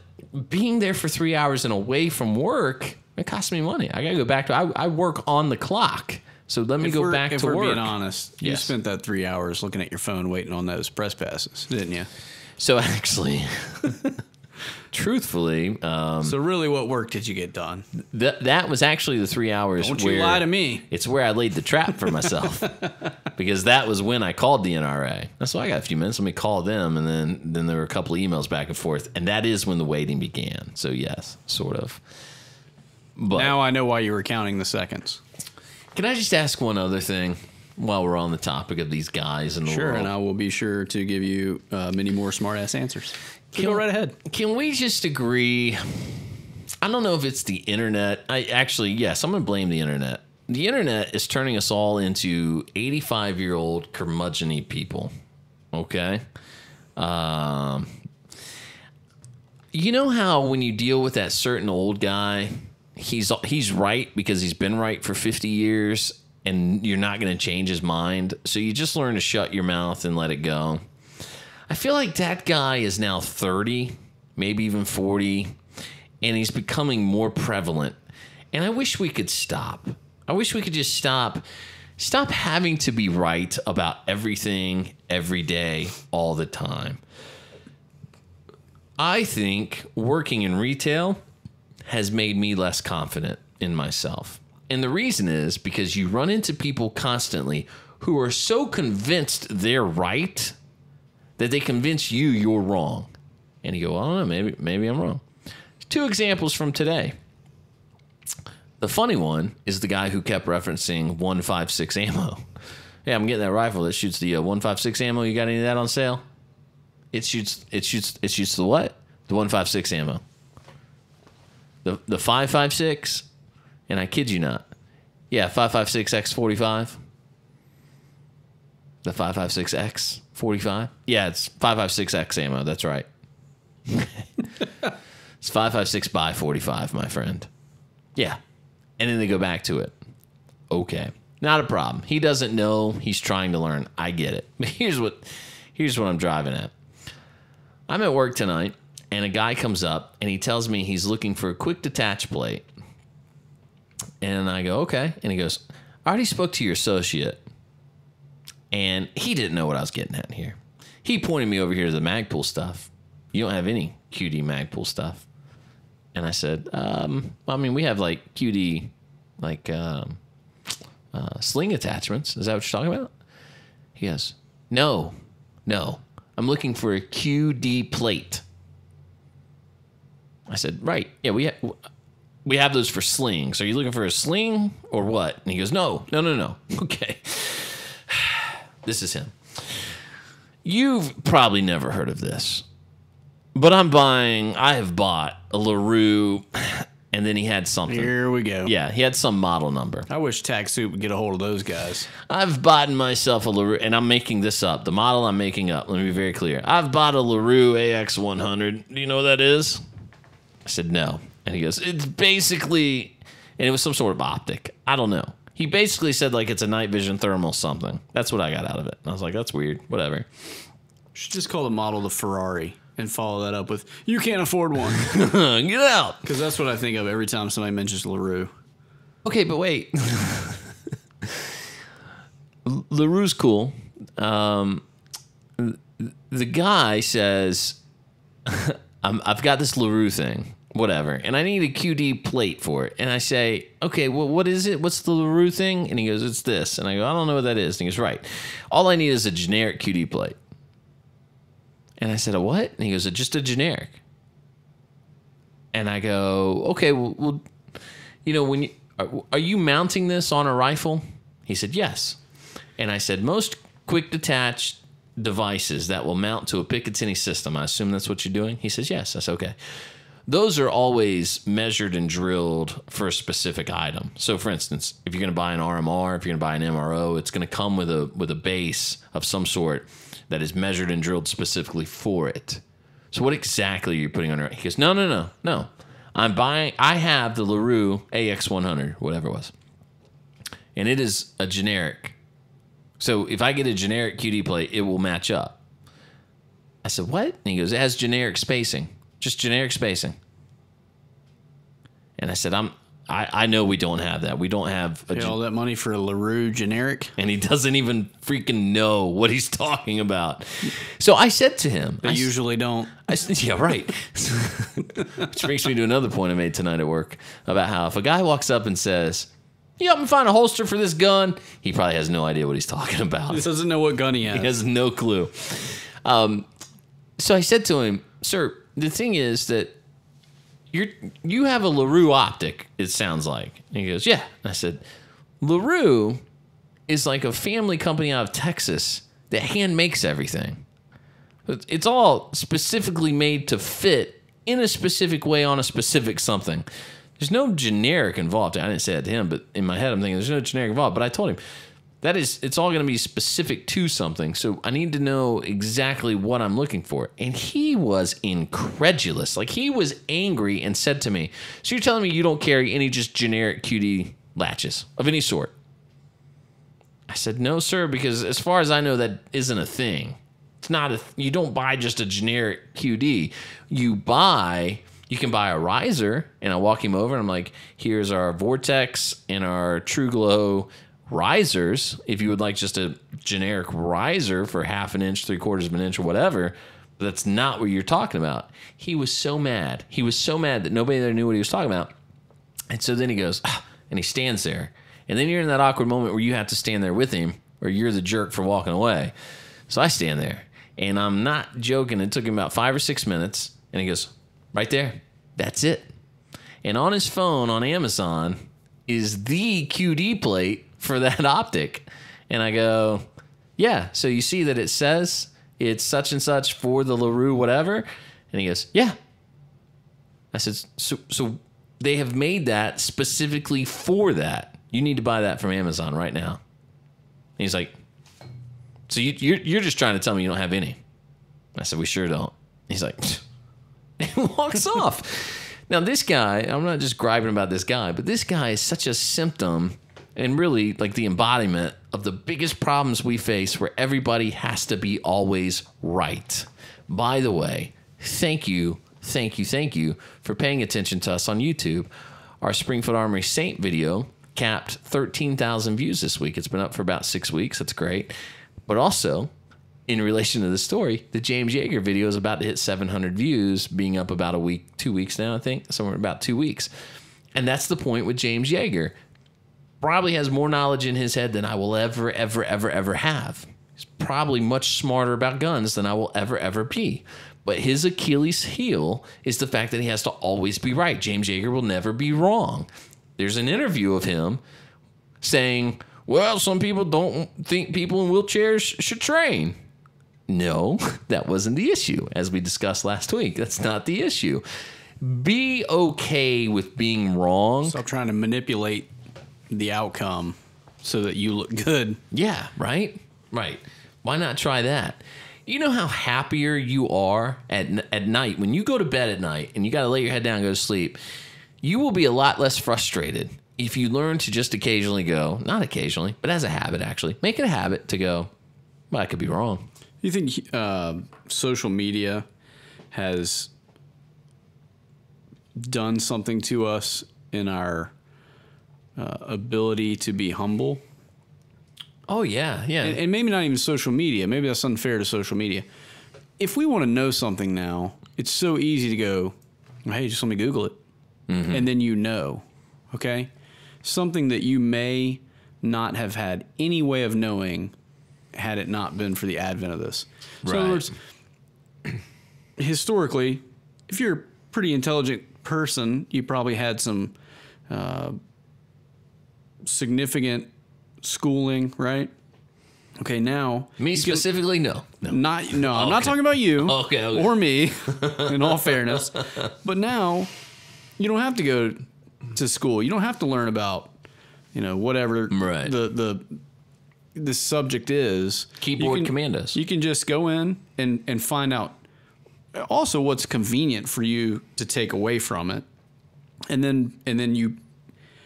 being there for 3 hours and away from work, it costs me money. I got to go back to, I work on the clock. So let me go back to work. If we're being honest, you Yes. spent that 3 hours looking at your phone waiting on those press passes, didn't you? So actually, truthfully, So really, what work did you get done? that was actually the 3 hours. Don't you lie to me. It's where I laid the trap for myself because that was when I called the NRA. That's why I got a few minutes. Let me call them, and then there were a couple of emails back and forth, and that is when the waiting began. So yes, sort of. But Now I know why you were counting the seconds. can I just ask one other thing while we're on the topic of these guys in the Sure, world? and I will be sure to give you many more smart-ass answers. Go right ahead. Can we just agree? I don't know if it's the internet. Yes, I'm going to blame the internet. The internet is turning us all into 85-year-old curmudgeon-y people. Okay? You know how when you deal with that certain old guy, he's right because he's been right for 50 years, and you're not going to change his mind. So you just learn to shut your mouth and let it go. I feel like that guy is now 30, maybe even 40, and he's becoming more prevalent. And I wish we could stop. I wish we could just stop having to be right about everything, every day, all the time. I think working in retail has made me less confident in myself. And the reason is because you run into people constantly who are so convinced they're right that they convince you you're wrong. And you go, I don't know, maybe I'm wrong. 2 examples from today. The funny one is the guy who kept referencing 156 ammo. Yeah, I'm getting that rifle that shoots the 156 ammo. You got any of that on sale? It shoots the what? The 156 ammo. The 556, and I kid you not. Yeah, 556X45. The 556X45. Yeah, it's 556X ammo. That's right. It's 556 by 45, my friend. Yeah. And then they go back to it. Okay. Not a problem. He doesn't know. He's trying to learn. I get it. But here's what I'm driving at. I'm at work tonight, and a guy comes up, and he tells me he's looking for a quick detach plate. And I go, okay. And he goes, I already spoke to your associate. And he didn't know what I was getting at here. He pointed me over here to the Magpul stuff. You don't have any QD Magpul stuff. And I said, we have like QD, like sling attachments. Is that what you're talking about? He goes, no. I'm looking for a QD plate. I said, right. Yeah, we have those for slings. Are you looking for a sling or what? And he goes, no. Okay. This is him. You've probably never heard of this, but I have bought a LaRue, and then he had something. Here we go. Yeah, he had some model number. I wish TagSoup would get a hold of those guys. I've bought myself a LaRue, and I'm making this up. The model I'm making up. Let me be very clear. I've bought a LaRue AX100. Do you know what that is? I said, no. And he goes, it's basically, and it was some sort of optic. I don't know. He basically said like it's a night vision thermal something. That's what I got out of it. And I was like, that's weird. Whatever. Should just call the model the Ferrari and follow that up with, you can't afford one. Get out. Because that's what I think of every time somebody mentions LaRue. Okay, but wait. LaRue's cool. The guy says, I've got this LaRue thing. Whatever. And I need a QD plate for it. And I say, okay, well, what is it? What's the LaRue thing? And he goes, it's this. And I go, I don't know what that is. And he goes, right. All I need is a generic QD plate. And I said, a what? And he goes, just a generic. And I go, okay, well when are you mounting this on a rifle? He said, yes. And I said, most quick detach devices that will mount to a Picatinny system, I assume that's what you're doing? He says, yes. I said, okay. Those are always measured and drilled for a specific item. So, for instance, if you're going to buy an RMR, if you're going to buy an MRO, it's going to come with a base of some sort that is measured and drilled specifically for it. So, what exactly are you putting under it? He goes, no. I have the LaRue AX100, whatever it was, and it is a generic. So, if I get a generic QD plate, it will match up. I said, what? And he goes, it has generic spacing. Just generic spacing. And I said, I know we don't have that. We don't have Pay all that money for a LaRue generic. and he doesn't even freaking know what he's talking about. So I said to him, They usually don't. I said, yeah, right. Which brings me to another point I made tonight at work about how if a guy walks up and says, "You help me find a holster for this gun," he probably has no idea what he's talking about. He doesn't know what gun he has. He has no clue. So I said to him, "Sir, the thing is that you have a LaRue optic, it sounds like." And he goes, "Yeah." And I said, "LaRue is like a family company out of Texas that hand makes everything. It's all specifically made to fit in a specific way on a specific something. There's no generic involved." I didn't say that to him, but in my head I'm thinking there's no generic involved. But I told him it's all going to be specific to something. So I need to know exactly what I'm looking for. And he was incredulous. Like, he was angry and said to me, "So you're telling me you don't carry any just generic QD latches of any sort?" I said, "No, sir, because as far as I know, that isn't a thing. It's not you don't buy just a generic QD. You can buy a riser." And I walk him over and I'm like, "Here's our Vortex and our True Glow risers. If you would like just a generic riser for 1/2 an inch, 3/4 of an inch, or whatever." But that's not what you're talking about. He was so mad. He was so mad that nobody there knew what he was talking about. And so then he goes, and he stands there. And then you're in that awkward moment where you have to stand there with him, or you're the jerk for walking away. So I stand there, and I'm not joking. It took him about 5 or 6 minutes, and he goes, "Right there, that's it." And on his phone on Amazon is the QD plate for that optic. And I go, "Yeah, so you see that it says it's such and such for the LaRue whatever?" And he goes, "Yeah." I said, so they have made that specifically for that. You need to buy that from Amazon right now." And he's like, "So you're just trying to tell me you don't have any?" I said, "We sure don't." He's like, and walks off. Now this guy, I'm not just griping about this guy, but this guy is such a symptom and really like the embodiment of the biggest problems we face, where everybody has to be always right. By the way, thank you for paying attention to us on YouTube. Our Springfield Armory Saint video capped 13,000 views this week. It's been up for about 6 weeks. That's great. But also, in relation to the story, the James Yeager video is about to hit 700 views, being up about a week, 2 weeks now, I think, somewhere about 2 weeks. And that's the point with James Yeager. Probably has more knowledge in his head than I will ever have. He's probably much smarter about guns than I will ever be. But his Achilles heel is the fact that he has to always be right. James Yeager will never be wrong. There's an interview of him saying, "Well, some people don't think people in wheelchairs should train." No, that wasn't the issue, as we discussed last week. That's not the issue. Be okay with being wrong. Stop trying to manipulate the outcome so that you look good. Yeah, right? Right. Why not try that? You know how happier you are at night when you go to bed at night and you got to lay your head down and go to sleep. You will be a lot less frustrated if you learn to just occasionally go, not occasionally, but as a habit actually, make it a habit to go, "Well, I could be wrong." You think social media has done something to us in our ability to be humble? Oh, yeah. And maybe not even social media. Maybe that's unfair to social media. If we want to know something now, it's so easy to go, "Hey, just let me Google it." Mm-hmm. And then you know, okay? Something that you may not have had any way of knowing had it not been for the advent of this. So in other words, historically, if you're a pretty intelligent person, you probably had some significant schooling, right? Okay, now me specifically, no. I'm not talking about you okay. or me, in all fairness. But now you don't have to go to school. You don't have to learn about, whatever the subject is. Keyboard commandos. You can just go in and find out also what's convenient for you to take away from it, and then you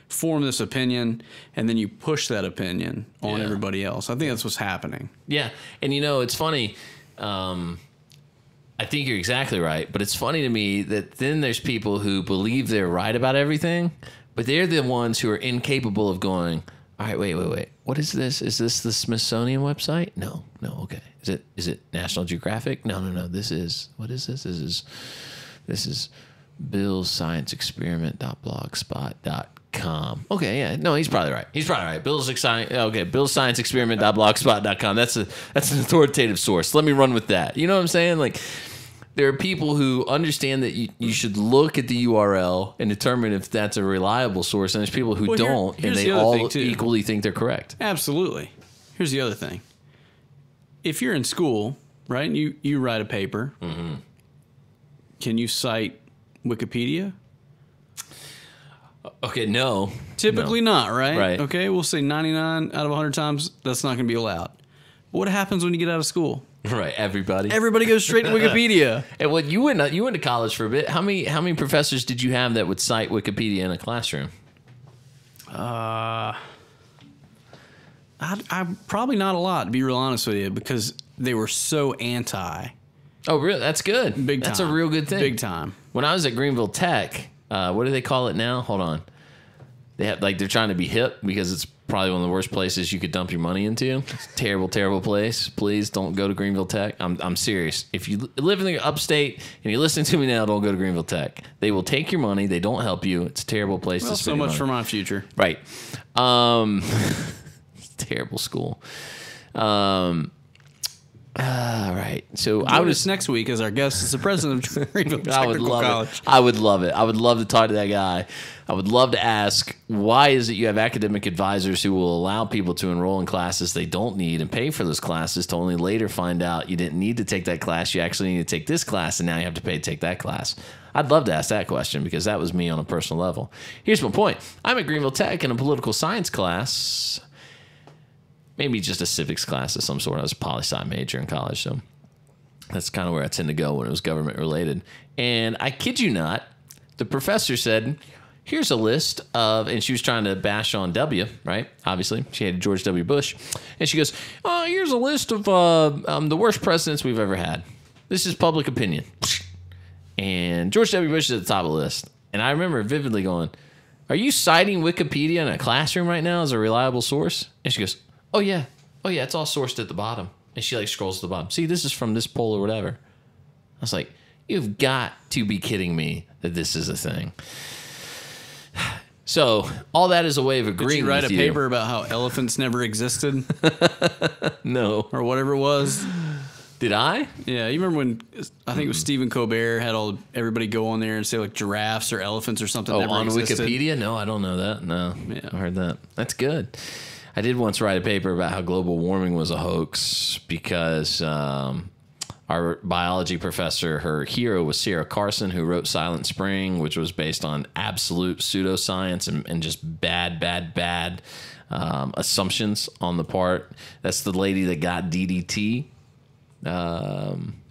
form this opinion, and then you push that opinion on everybody else. I think that's what's happening. Yeah, and it's funny. I think you're exactly right, but it's funny to me that then there's people who believe they're right about everything, But they're the ones who are incapable of going, all right, wait. What is this? Is this the Smithsonian website? No, okay. Is it National Geographic? No. What is this? This is billscienceexperiment.blogspot.com. Okay, yeah. No, he's probably right. billscienceexperiment.blogspot.com. That's an authoritative source. Let me run with that. You know what I'm saying? Like, there are people who understand that you should look at the URL and determine if that's a reliable source, and there's people who don't, and they all equally think they're correct. Absolutely. Here's the other thing. If you're in school, right, and you write a paper, can you cite Wikipedia? Okay, no. Typically not, right? Right. Okay, we'll say 99 out of 100 times that's not going to be allowed. But what happens when you get out of school? Right, everybody goes straight to Wikipedia. And what you went to college for a bit. How many professors did you have that would cite Wikipedia in a classroom? I probably not a lot, to be real honest with you, because they were so anti. Oh, really? That's good. Big time. That's a real good thing. Big time. When I was at Greenville Tech, what do they call it now? Hold on. They're trying to be hip because it's probably one of the worst places you could dump your money into. It's a terrible, terrible place. Please don't go to Greenville Tech. I'm serious. If you live in the upstate and you're listening to me now, don't go to Greenville Tech. They will take your money. They don't help you. It's a terrible place to spend so your much money. for my future. Right. Terrible school. Right. So I would next week as our guest is the president of Greenville Technical College. I would love it. I would love to talk to that guy. I would love to ask, why is it you have academic advisors who will allow people to enroll in classes they don't need and pay for those classes to only later find out you didn't need to take that class, you actually need to take this class, and now you have to pay to take that class? I'd love to ask that question because that was me on a personal level. Here's my point. I'm at Greenville Tech in a political science class, maybe just a civics class of some sort. I was a poli-sci major in college, so that's kind of where I tend to go when it was government related. And I kid you not, the professor said, here's a list of, and she was trying to bash on W, right? Obviously, she hated George W. Bush. And she goes, here's a list of the worst presidents we've ever had. This is public opinion. And George W. Bush is at the top of the list. And I remember vividly going, are you citing Wikipedia in a classroom right now as a reliable source? And she goes, oh yeah, it's all sourced at the bottom. And she scrolls to the bottom. See, this is from this poll or whatever. I was like, you've got to be kidding me that this is a thing. So all that is a way of agreeing with you. Did you write a paper about how elephants never existed? No. Or whatever it was? Did I? Yeah, you remember when, I think it was Stephen Colbert had everybody go on there and say giraffes or elephants or something never on existed. Wikipedia? No, I don't know that. No, yeah. I heard that. That's good. I did once write a paper about how global warming was a hoax because our biology professor, her hero was Sarah Carson, who wrote Silent Spring, which was based on absolute pseudoscience and just bad assumptions on the part. That's the lady that got DDT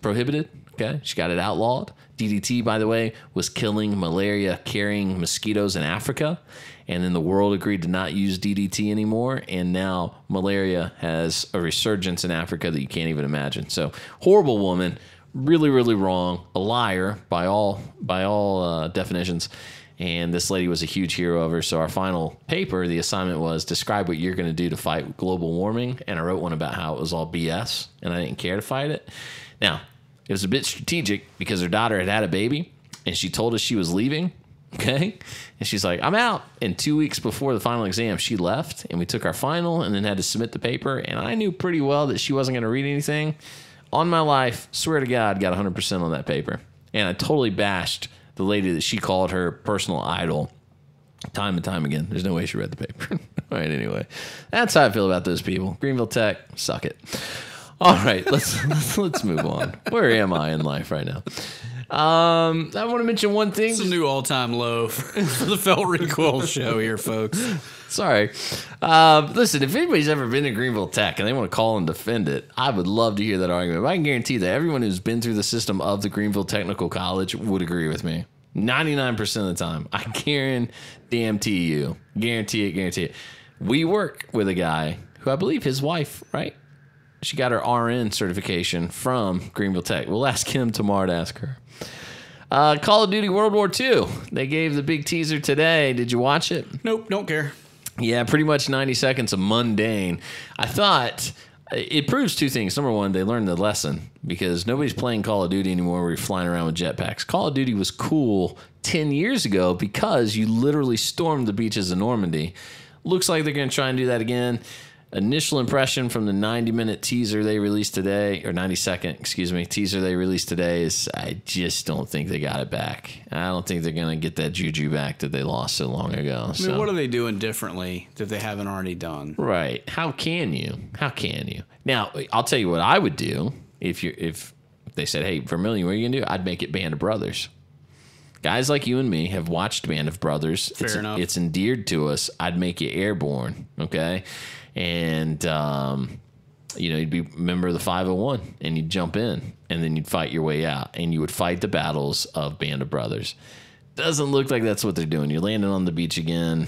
prohibited. Okay, she got it outlawed. DDT, by the way, was killing malaria-carrying mosquitoes in Africa, and then the world agreed to not use DDT anymore, and now malaria has a resurgence in Africa that you can't even imagine. So, horrible woman, really, really wrong, a liar by all definitions, and this lady was a huge hero of her. So our final paper, the assignment was describe what you're going to do to fight global warming, and I wrote one about how it was all BS, and I didn't care to fight it. Now, it was a bit strategic because her daughter had a baby, and she told us she was leaving, okay? And she's like, I'm out. And 2 weeks before the final exam, she left, and we took our final and then had to submit the paper, and I knew pretty well that she wasn't going to read anything. On my life, swear to God, got 100% on that paper. And I totally bashed the lady that she called her personal idol time and time again. There's no way she read the paper. All right, anyway. That's how I feel about those people. Greenville Tech, suck it. All right, let's move on. Where am I in life right now? I want to mention one thing. It's a new all-time low for the Felt Recoil show here, folks. Sorry. Listen, if anybody's ever been to Greenville Tech and they want to call and defend it, I would love to hear that argument. But I can guarantee that everyone who's been through the system of the Greenville Technical College would agree with me. 99% of the time. I guarantee you. Guarantee it. We work with a guy who I believe his wife, right? She got her RN certification from Greenville Tech. We'll ask him tomorrow to ask her. Call of Duty World War II. They gave the big teaser today. Did you watch it? Nope, don't care. Yeah, pretty much 90 seconds of mundane. I thought it proves two things. Number one, they learned the lesson because nobody's playing Call of Duty anymore where you're flying around with jetpacks. Call of Duty was cool 10 years ago because you literally stormed the beaches of Normandy. Looks like they're going to try and do that again. Initial impression from the 90-minute teaser they released today, or 90-second, teaser they released today is I just don't think they got it back. I don't think they're going to get that juju back that they lost so long ago. I mean, what are they doing differently that they haven't already done? Right. How can you? Now, I'll tell you what I would do if they said, hey, Vermillion, what are you going to do? I'd make it Band of Brothers. Guys like you and me have watched Band of Brothers. Fair enough. It's endeared to us. I'd make you Airborne, okay? And, you'd be a member of the 501, and you'd jump in, and then you'd fight your way out, and you would fight the battles of Band of Brothers. Doesn't look like that's what they're doing. You're landing on the beach again.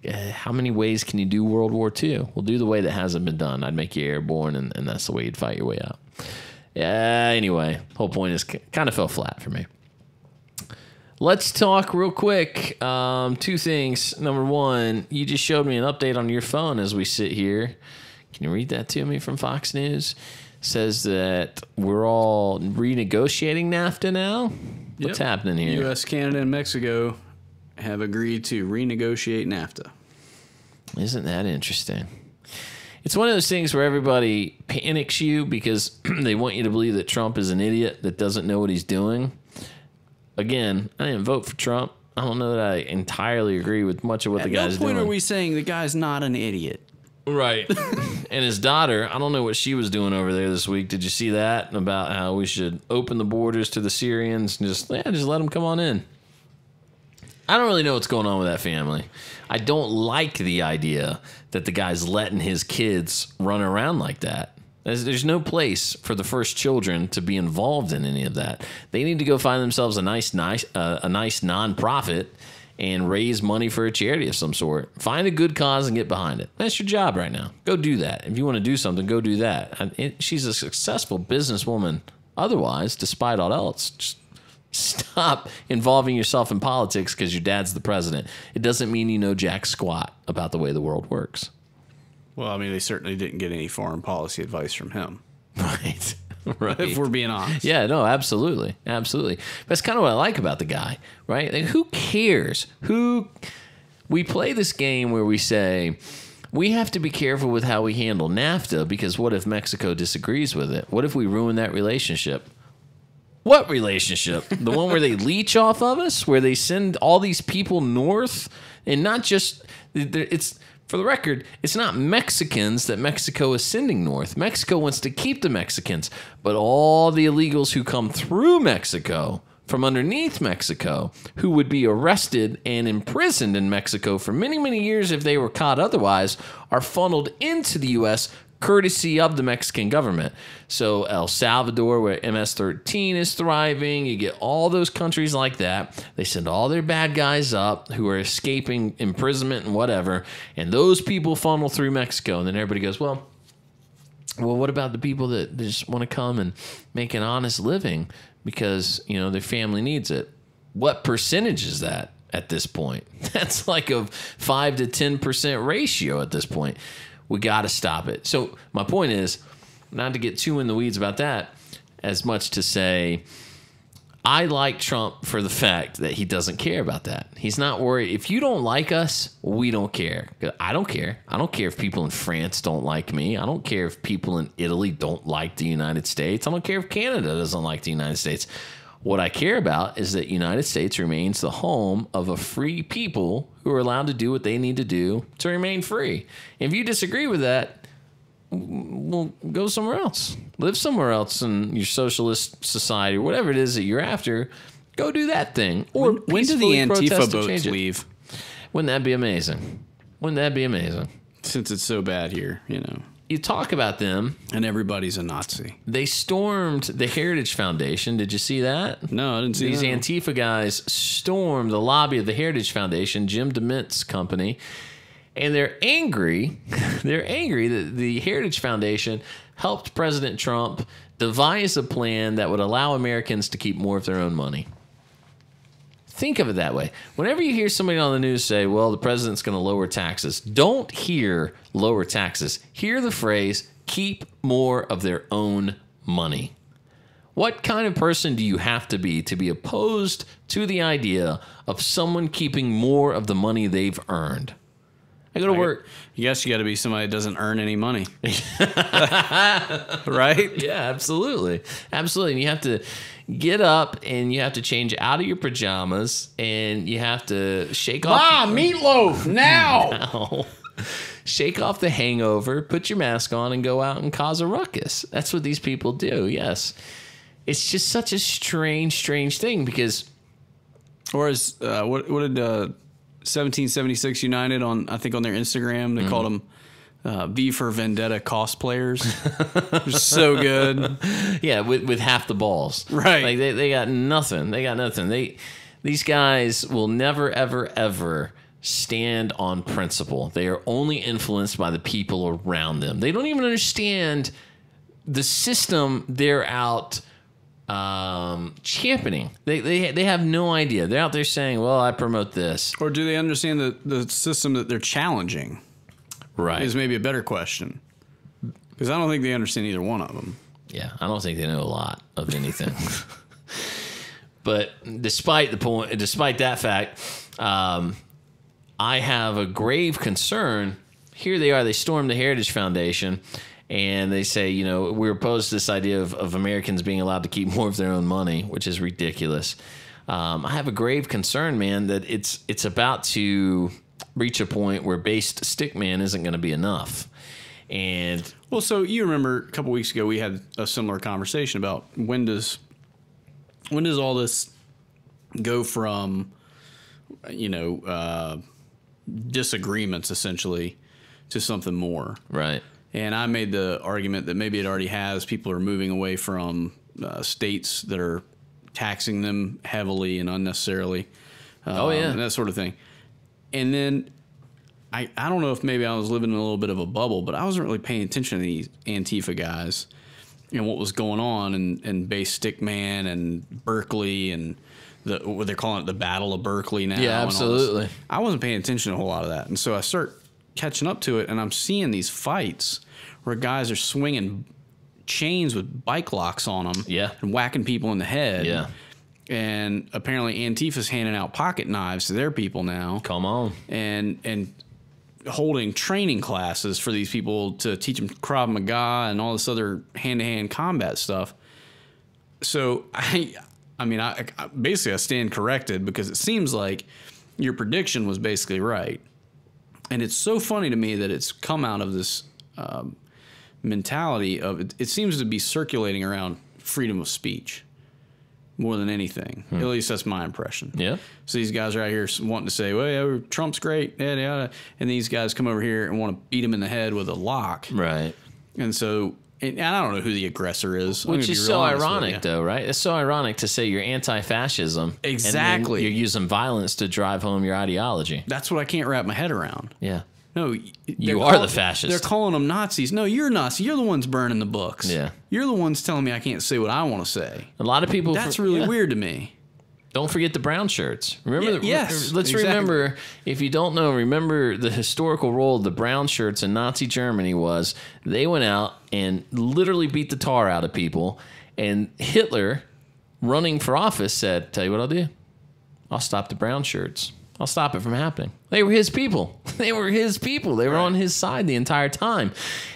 How many ways can you do World War II? We'll do the way that hasn't been done. I'd make you Airborne, and that's the way you'd fight your way out. Anyway, whole point is kind of fell flat for me. Let's talk real quick. Two things. Number one, you just showed me an update on your phone as we sit here. Can you read that to me from Fox News? Says that we're all renegotiating NAFTA now. What's happening here? U.S., Canada, and Mexico have agreed to renegotiate NAFTA. Isn't that interesting? It's one of those things where everybody panics you because they want you to believe that Trump is an idiot that doesn't know what he's doing. Again, I didn't vote for Trump. I don't know that I entirely agree with much of what the guy's doing. At no point are we saying the guy's not an idiot. Right. And his daughter, I don't know what she was doing over there this week. Did you see that? About how we should open the borders to the Syrians and just let them come on in. I don't really know what's going on with that family. I don't like the idea that the guy's letting his kids run around like that. There's no place for the first children to be involved in any of that. They need to go find themselves a nice nonprofit and raise money for a charity of some sort. Find a good cause and get behind it. That's your job right now. Go do that. If you want to do something, go do that. She's a successful businesswoman otherwise, despite all else. Just stop involving yourself in politics because your dad's the president. It doesn't mean you know jack squat about the way the world works. Well, I mean, they certainly didn't get any foreign policy advice from him. Right. Right. If we're being honest. Yeah, no, absolutely. Absolutely. That's kind of what I like about the guy, right? Like, who cares? We play this game where we say, we have to be careful with how we handle NAFTA because what if Mexico disagrees with it? What if we ruin that relationship? What relationship? The one where they leech off of us? Where they send all these people north? And not just... It's... For the record, it's not Mexicans that Mexico is sending north. Mexico wants to keep the Mexicans, but all the illegals who come through Mexico, from underneath Mexico, who would be arrested and imprisoned in Mexico for many, many years if they were caught otherwise, are funneled into the U.S. courtesy of the Mexican government. So El Salvador, where MS-13 is thriving, you get all those countries like that. They send all their bad guys up who are escaping imprisonment and whatever, and those people funnel through Mexico. And then everybody goes, well, what about the people that just want to come and make an honest living because, their family needs it? What percentage is that at this point? That's like a 5 to 10% ratio at this point. We got to stop it. So my point is, not to get too in the weeds about that, as much to say, I like Trump for the fact that he doesn't care about that. He's not worried. If you don't like us, we don't care. I don't care. I don't care if people in France don't like me. I don't care if people in Italy don't like the United States. I don't care if Canada doesn't like the United States. What I care about is that United States remains the home of a free people who are allowed to do what they need to do to remain free. If you disagree with that, well, go somewhere else. Live somewhere else in your socialist society or whatever it is that you're after. Go do that thing. Or when do the Antifa boats leave? Wouldn't that be amazing? Wouldn't that be amazing? Since it's so bad here, You talk about them. And everybody's a Nazi. They stormed the Heritage Foundation. Did you see that? No, I didn't see These that. Antifa guys stormed the lobby of the Heritage Foundation, Jim DeMint's company, and they're angry. They're angry that the Heritage Foundation helped President Trump devise a plan that would allow Americans to keep more of their own money. Think of it that way. Whenever you hear somebody on the news say, well, the president's going to lower taxes, don't hear lower taxes. Hear the phrase, keep more of their own money. What kind of person do you have to be opposed to the idea of someone keeping more of the money they've earned? I go to work. Yes, you got to be somebody that doesn't earn any money. Right? Yeah, absolutely. Absolutely. And you have to get up and you have to change out of your pajamas and you have to shake off. Meatloaf, now! Now. Shake off the hangover, put your mask on, and go out and cause a ruckus. That's what these people do, yes. It's just such a strange thing because... Or as, what did 1776 United on, I think on their Instagram, they called them V for Vendetta cosplayers. They're so good. Yeah, with half the balls. Right. Like they got nothing. They got nothing. These guys will never, ever, ever stand on principle. They are only influenced by the people around them. They don't even understand the system they're out championing. They have no idea. They're out there saying, well, I promote this. Or do they understand the system that they're challenging? Right. Is maybe a better question. Because I don't think they understand either one of them. Yeah, I don't think they know a lot of anything. But despite that fact, I have a grave concern. Here they are. They stormed the Heritage Foundation, and they say, you know, we're opposed to this idea of Americans being allowed to keep more of their own money, which is ridiculous. I have a grave concern, man, that it's about to reach a point where based stickman isn't going to be enough. And well, so you remember a couple weeks ago we had a similar conversation about when does all this go from, you know, disagreements essentially to something more. Right. And I made the argument that maybe it already has. People are moving away from states that are taxing them heavily and unnecessarily. And that sort of thing. And then I don't know if maybe I was living in a little bit of a bubble, but I wasn't really paying attention to these Antifa guys and what was going on in Base Stickman and Berkeley and what they're calling it, the Battle of Berkeley now. Yeah, absolutely. I wasn't paying attention to a whole lot of that. And so I start catching up to it, and I'm seeing these fights where guys are swinging chains with bike locks on them, and whacking people in the head. Yeah. And apparently Antifa's handing out pocket knives to their people now. Come on. And holding training classes for these people to teach them Krav Maga and all this other hand-to-hand combat stuff. So I basically I stand corrected because it seems like your prediction was basically right. And it's so funny to me that it's come out of this mentality of it seems to be circulating around freedom of speech more than anything. At least that's my impression. Yeah. So these guys are out here wanting to say, well, yeah, Trump's great, and these guys come over here and want to beat him in the head with a lock. Right. And so, and I don't know who the aggressor is. Which is so ironic, though, right? It's so ironic to say you're anti-fascism. Exactly. And you're using violence to drive home your ideology. That's what I can't wrap my head around. Yeah. No, you are the fascist. They're calling them Nazis. No, you're Nazi. You're the ones burning the books. Yeah. You're the ones telling me I can't say what I want to say. A lot of people... That's really weird to me. Don't forget the brown shirts. Remember? Let's remember, if you don't know, remember the historical role of the brown shirts in Nazi Germany was they went out and literally beat the tar out of people. And Hitler, running for office, said, tell you what I'll do. I'll stop the brown shirts. I'll stop it from happening. They were his people. They were his people. They were on his side the entire time.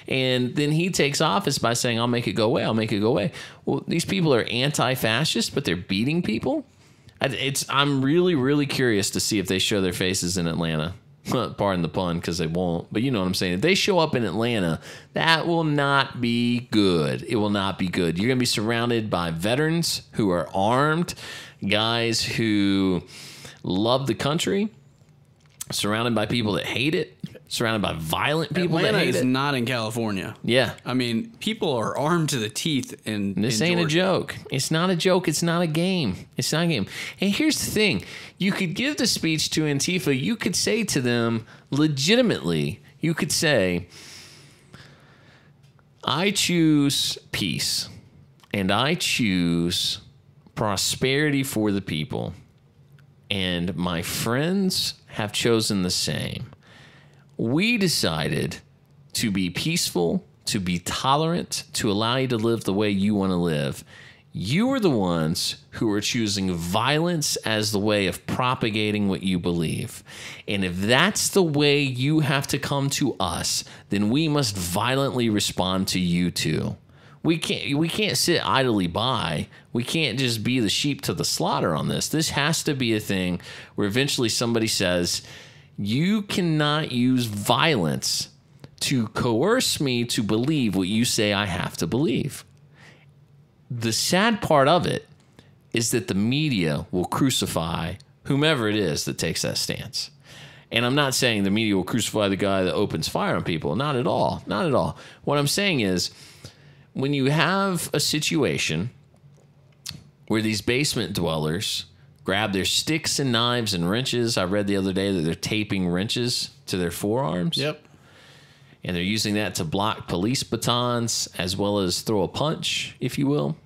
And then he takes office by saying, I'll make it go away. I'll make it go away. Well, these people are anti-fascist, but they're beating people? I'm really, really curious to see if they show their faces in Atlanta. Pardon the pun, because they won't. But you know what I'm saying. If they show up in Atlanta, that will not be good. It will not be good. You're going to be surrounded by veterans who are armed, guys who love the country, surrounded by people that hate it, surrounded by violent people Atlanta that hate it. is not in California. Yeah. I mean, people are armed to the teeth in This in ain't Georgia. a joke. It's not a joke. It's not a game. It's not a game. And here's the thing. You could give the speech to Antifa. You could say to them legitimately, you could say, I choose peace and I choose prosperity for the people. and my friends have chosen the same. We decided to be peaceful, to be tolerant, to allow you to live the way you want to live. You are the ones who are choosing violence as the way of propagating what you believe. And if that's the way you have to come to us, then we must violently respond to you too. We can't sit idly by. We can't just be the sheep to the slaughter on this. This has to be a thing where eventually somebody says, you cannot use violence to coerce me to believe what you say I have to believe. The sad part of it is that the media will crucify whomever it is that takes that stance. And I'm not saying the media will crucify the guy that opens fire on people. Not at all. Not at all. What I'm saying is, when you have a situation where these basement dwellers grab their sticks and knives and wrenches, I read the other day that they're taping wrenches to their forearms. Yep. And they're using that to block police batons as well as throw a punch, if you will.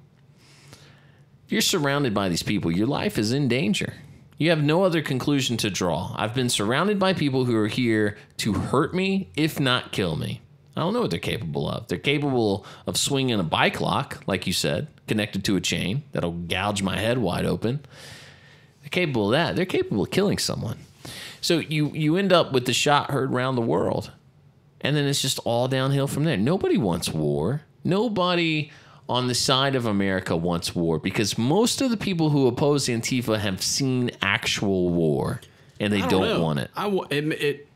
If you're surrounded by these people, your life is in danger. You have no other conclusion to draw. I've been surrounded by people who are here to hurt me, if not kill me. I don't know what they're capable of. They're capable of swinging a bike lock, like you said, connected to a chain that'll gouge my head wide open. They're capable of that. They're capable of killing someone. So you end up with the shot heard around the world. And then it's just all downhill from there. Nobody wants war. Nobody on the side of America wants war, because most of the people who oppose Antifa have seen actual war, and they don't want it. It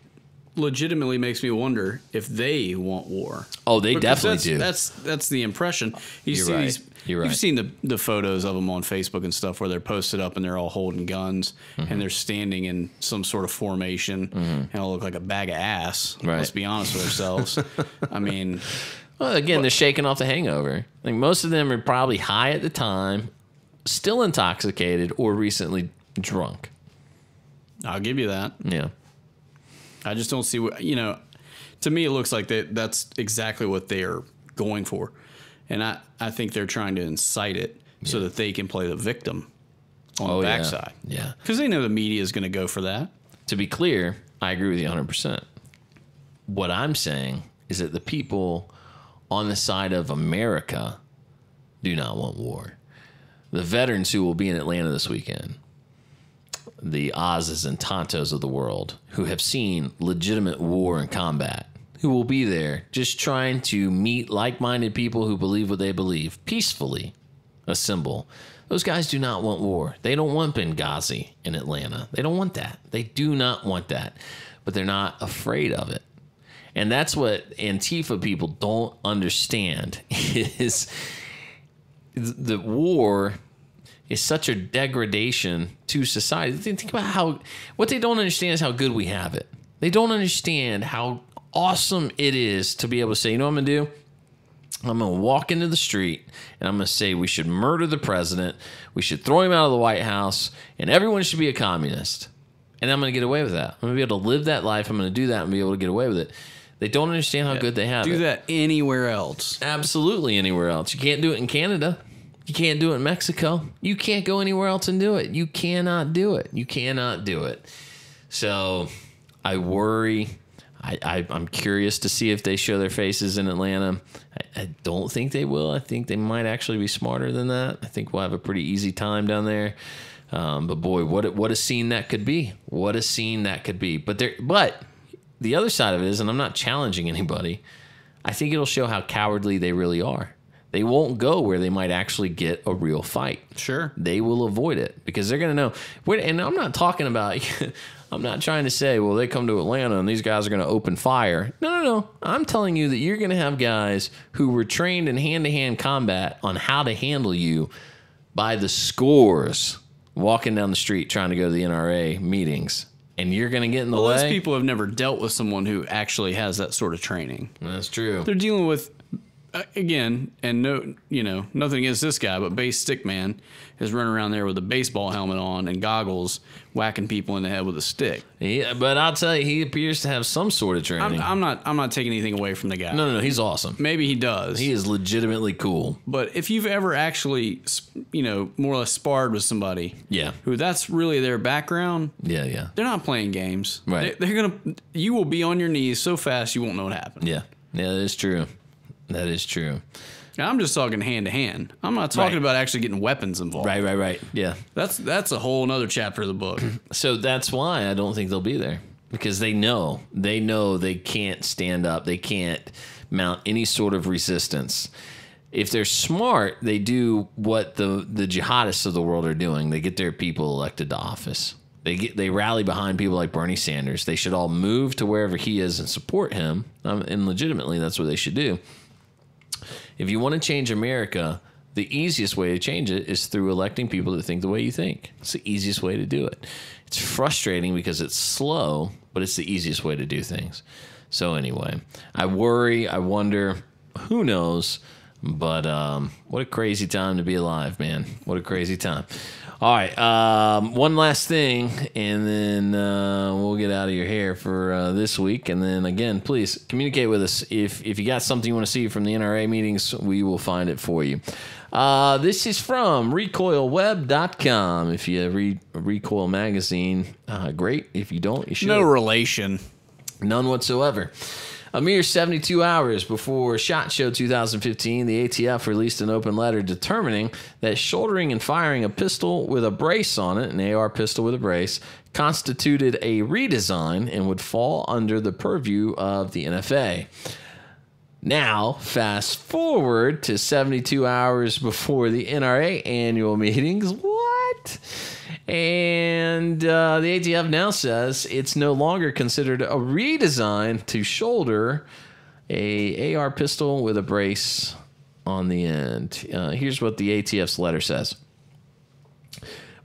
legitimately makes me wonder if they want war. Oh, they definitely do. That's the impression. You're right. You've seen the photos of them on Facebook and stuff where they're posted up and they're all holding guns and they're standing in some sort of formation and it'll look like a bag of ass. Right. Let's be honest with ourselves. I mean, well, again, they're shaking off the hangover. Like, most of them are probably high at the time, still intoxicated, or recently drunk. I'll give you that. Yeah. I just don't see what, to me it looks like that's exactly what they're going for. And I think they're trying to incite it so that they can play the victim on the backside. Yeah. Because they know the media is going to go for that. To be clear, I agree with you 100%. What I'm saying is that the people on the side of America do not want war. The veterans who will be in Atlanta this weekend, the Oz's and Tontos of the world, who have seen legitimate war and combat, who will be there just trying to meet like-minded people who believe what they believe, peacefully assemble. Those guys do not want war. They don't want Benghazi in Atlanta. They don't want that. They do not want that. But they're not afraid of it. And that's what Antifa people don't understand, is the war is such a degradation to society. Think about what they don't understand is how good we have it. They don't understand how awesome it is to be able to say, you know what I'm going to do? I'm going to walk into the street and I'm going to say we should murder the president, we should throw him out of the White House, and everyone should be a communist. And I'm going to get away with that. I'm going to be able to live that life. I'm going to do that and be able to get away with it. They don't understand how good they have it. Do that anywhere else. Absolutely anywhere else. You can't do it in Canada. You can't do it in Mexico. You can't go anywhere else and do it. You cannot do it. You cannot do it. So I worry. I'm curious to see if they show their faces in Atlanta. I don't think they will. I think they might actually be smarter than that. I think we'll have a pretty easy time down there. But boy, what a scene that could be. What a scene that could be. But the other side of it is, and I'm not challenging anybody, I think it'll show how cowardly they really are. They won't go where they might actually get a real fight. Sure. They will avoid it because they're going to know. And I'm not talking about, I'm not trying to say, well, they come to Atlanta and these guys are going to open fire. No. I'm telling you that you're going to have guys who were trained in hand-to-hand combat on how to handle you by the scores walking down the street trying to go to the NRA meetings. And you're going to get in the way. Those people have never dealt with someone who actually has that sort of training. That's true. They're dealing with again, and no, nothing against this guy, but Base Stickman is running around there with a baseball helmet on and goggles, whacking people in the head with a stick. Yeah, but I'll tell you, he appears to have some sort of training. I'm not taking anything away from the guy. No, he's awesome. Maybe he does. He is legitimately cool. But if you've ever actually, more or less sparred with somebody, who that's really their background, they're not playing games. Right. You will be on your knees so fast you won't know what happened. Yeah, that is true. That is true. Now, I'm just talking hand to hand. I'm not talking about actually getting weapons involved. Right. Yeah. That's a whole other chapter of the book. So that's why I don't think they'll be there, because they know they can't stand up. They can't mount any sort of resistance. If they're smart, they do what the jihadists of the world are doing. They get their people elected to office. They rally behind people like Bernie Sanders. They should all move to wherever he is and support him. And legitimately, that's what they should do. If you want to change America, the easiest way to change it is through electing people that think the way you think. It's the easiest way to do it. It's frustrating because it's slow, but it's the easiest way to do things. So anyway, I worry, I wonder, who knows? But what a crazy time to be alive, man. What a crazy time. All right, one last thing, and then we'll get out of your hair for this week. And then, again, please communicate with us. If you got something you want to see from the NRA meetings, we will find it for you. This is from recoilweb.com. If you read Recoil Magazine, great. If you don't, you should. No relation. None whatsoever. A mere 72 hours before SHOT Show 2015, the ATF released an open letter determining that shouldering and firing a pistol with a brace on it, an AR pistol with a brace, constituted a redesign and would fall under the purview of the NFA. Now, fast forward to 72 hours before the NRA annual meetings. What? And the ATF now says it's no longer considered a redesign to shoulder a AR pistol with a brace on the end. Here's what the ATF's letter says.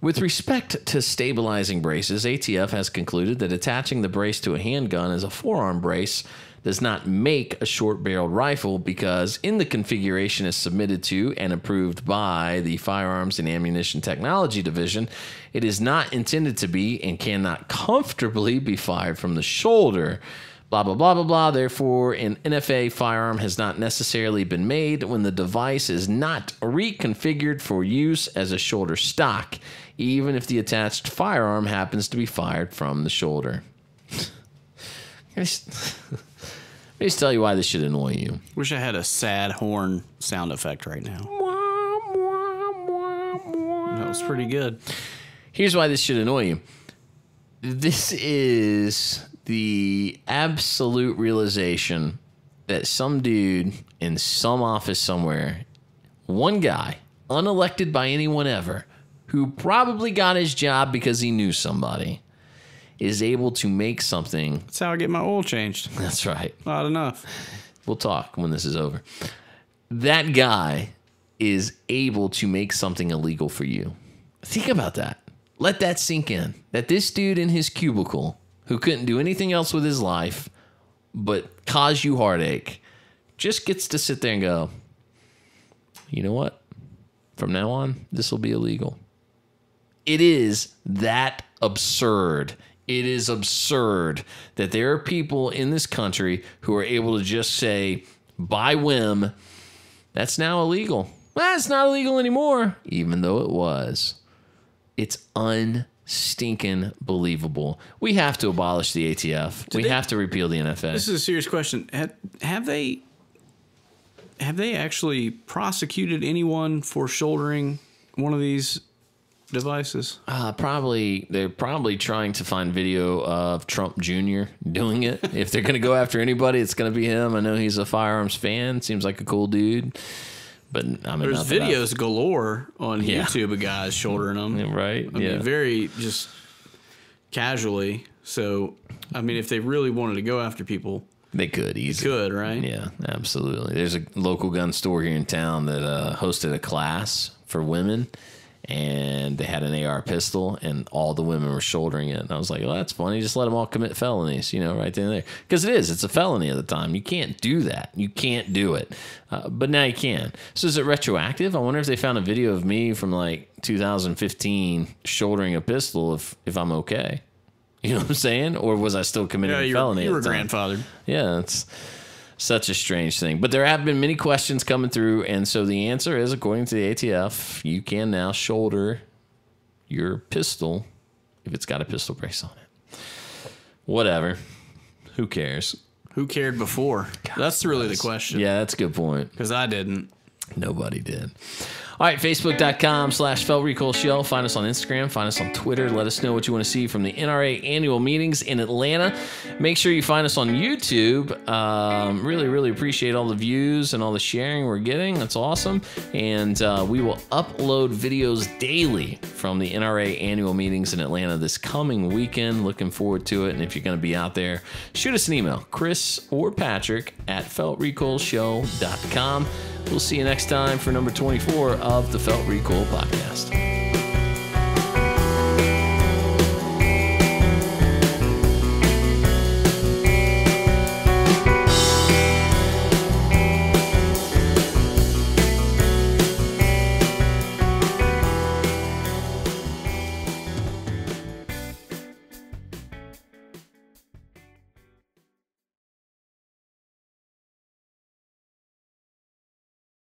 With respect to stabilizing braces, ATF has concluded that attaching the brace to a handgun as a forearm brace does not make a short-barreled rifle because in the configuration as submitted to and approved by the Firearms and Ammunition Technology Division, it is not intended to be and cannot comfortably be fired from the shoulder. Blah, blah, blah, blah, blah. Therefore, an NFA firearm has not necessarily been made when the device is not reconfigured for use as a shoulder stock, even if the attached firearm happens to be fired from the shoulder. Let me just tell you why this should annoy you. Wish I had a sad horn sound effect right now. That was pretty good. Here's why this should annoy you. This is the absolute realization that some dude in some office somewhere, one guy, unelected by anyone ever, who probably got his job because he knew somebody, is able to make something. That's how I get my oil changed. That's right. Not enough. We'll talk when this is over. That guy is able to make something illegal for you. Think about that. Let that sink in. That this dude in his cubicle, who couldn't do anything else with his life but cause you heartache, just gets to sit there and go, you know what? From now on, this will be illegal. It is that absurd. It is absurd that there are people in this country who are able to just say, by whim, that's now illegal. Well, it's not illegal anymore, even though it was. It's unstinking believable. We have to abolish the ATF. We have to repeal the NFA. This is a serious question. Have they actually prosecuted anyone for shouldering one of these devices? Probably. They're probably trying to find video of Trump Jr. doing it. If they're going to go after anybody, it's going to be him. I know he's a firearms fan. Seems like a cool dude. But I mean, there's videos galore on YouTube of guys shouldering them. Right. I mean, very just casually. So, I mean, if they really wanted to go after people, they could easily. They could, right? Yeah, absolutely. There's a local gun store here in town that hosted a class for women. and they had an AR pistol, and all the women were shouldering it. And I was like, well, that's funny. Just let them all commit felonies, right then and there. Because it's a felony at the time. You can't do that. You can't do it. But now you can. So is it retroactive? I wonder if they found a video of me from like 2015 shouldering a pistol if I'm okay. You know what I'm saying? Or was I still committing a felony? You were grandfathered. Yeah, it's such a strange thing. But there have been many questions coming through, and so the answer is, according to the ATF, you can now shoulder your pistol if it's got a pistol brace on it. Whatever. Who cares? Who cared before? That's really the question. Yeah, that's a good point. Because I didn't. Nobody did. All right, Facebook.com/Felt Recoil Show. Find us on Instagram. Find us on Twitter. Let us know what you want to see from the NRA annual meetings in Atlanta. Make sure you find us on YouTube. Really, really appreciate all the views and all the sharing we're getting. That's awesome. And we will upload videos daily from the NRA annual meetings in Atlanta this coming weekend. Looking forward to it. And if you're going to be out there, shoot us an email, Chris or Patrick at feltrecoilshow.com. We'll see you next time for number 24 of the Felt Recoil Podcast.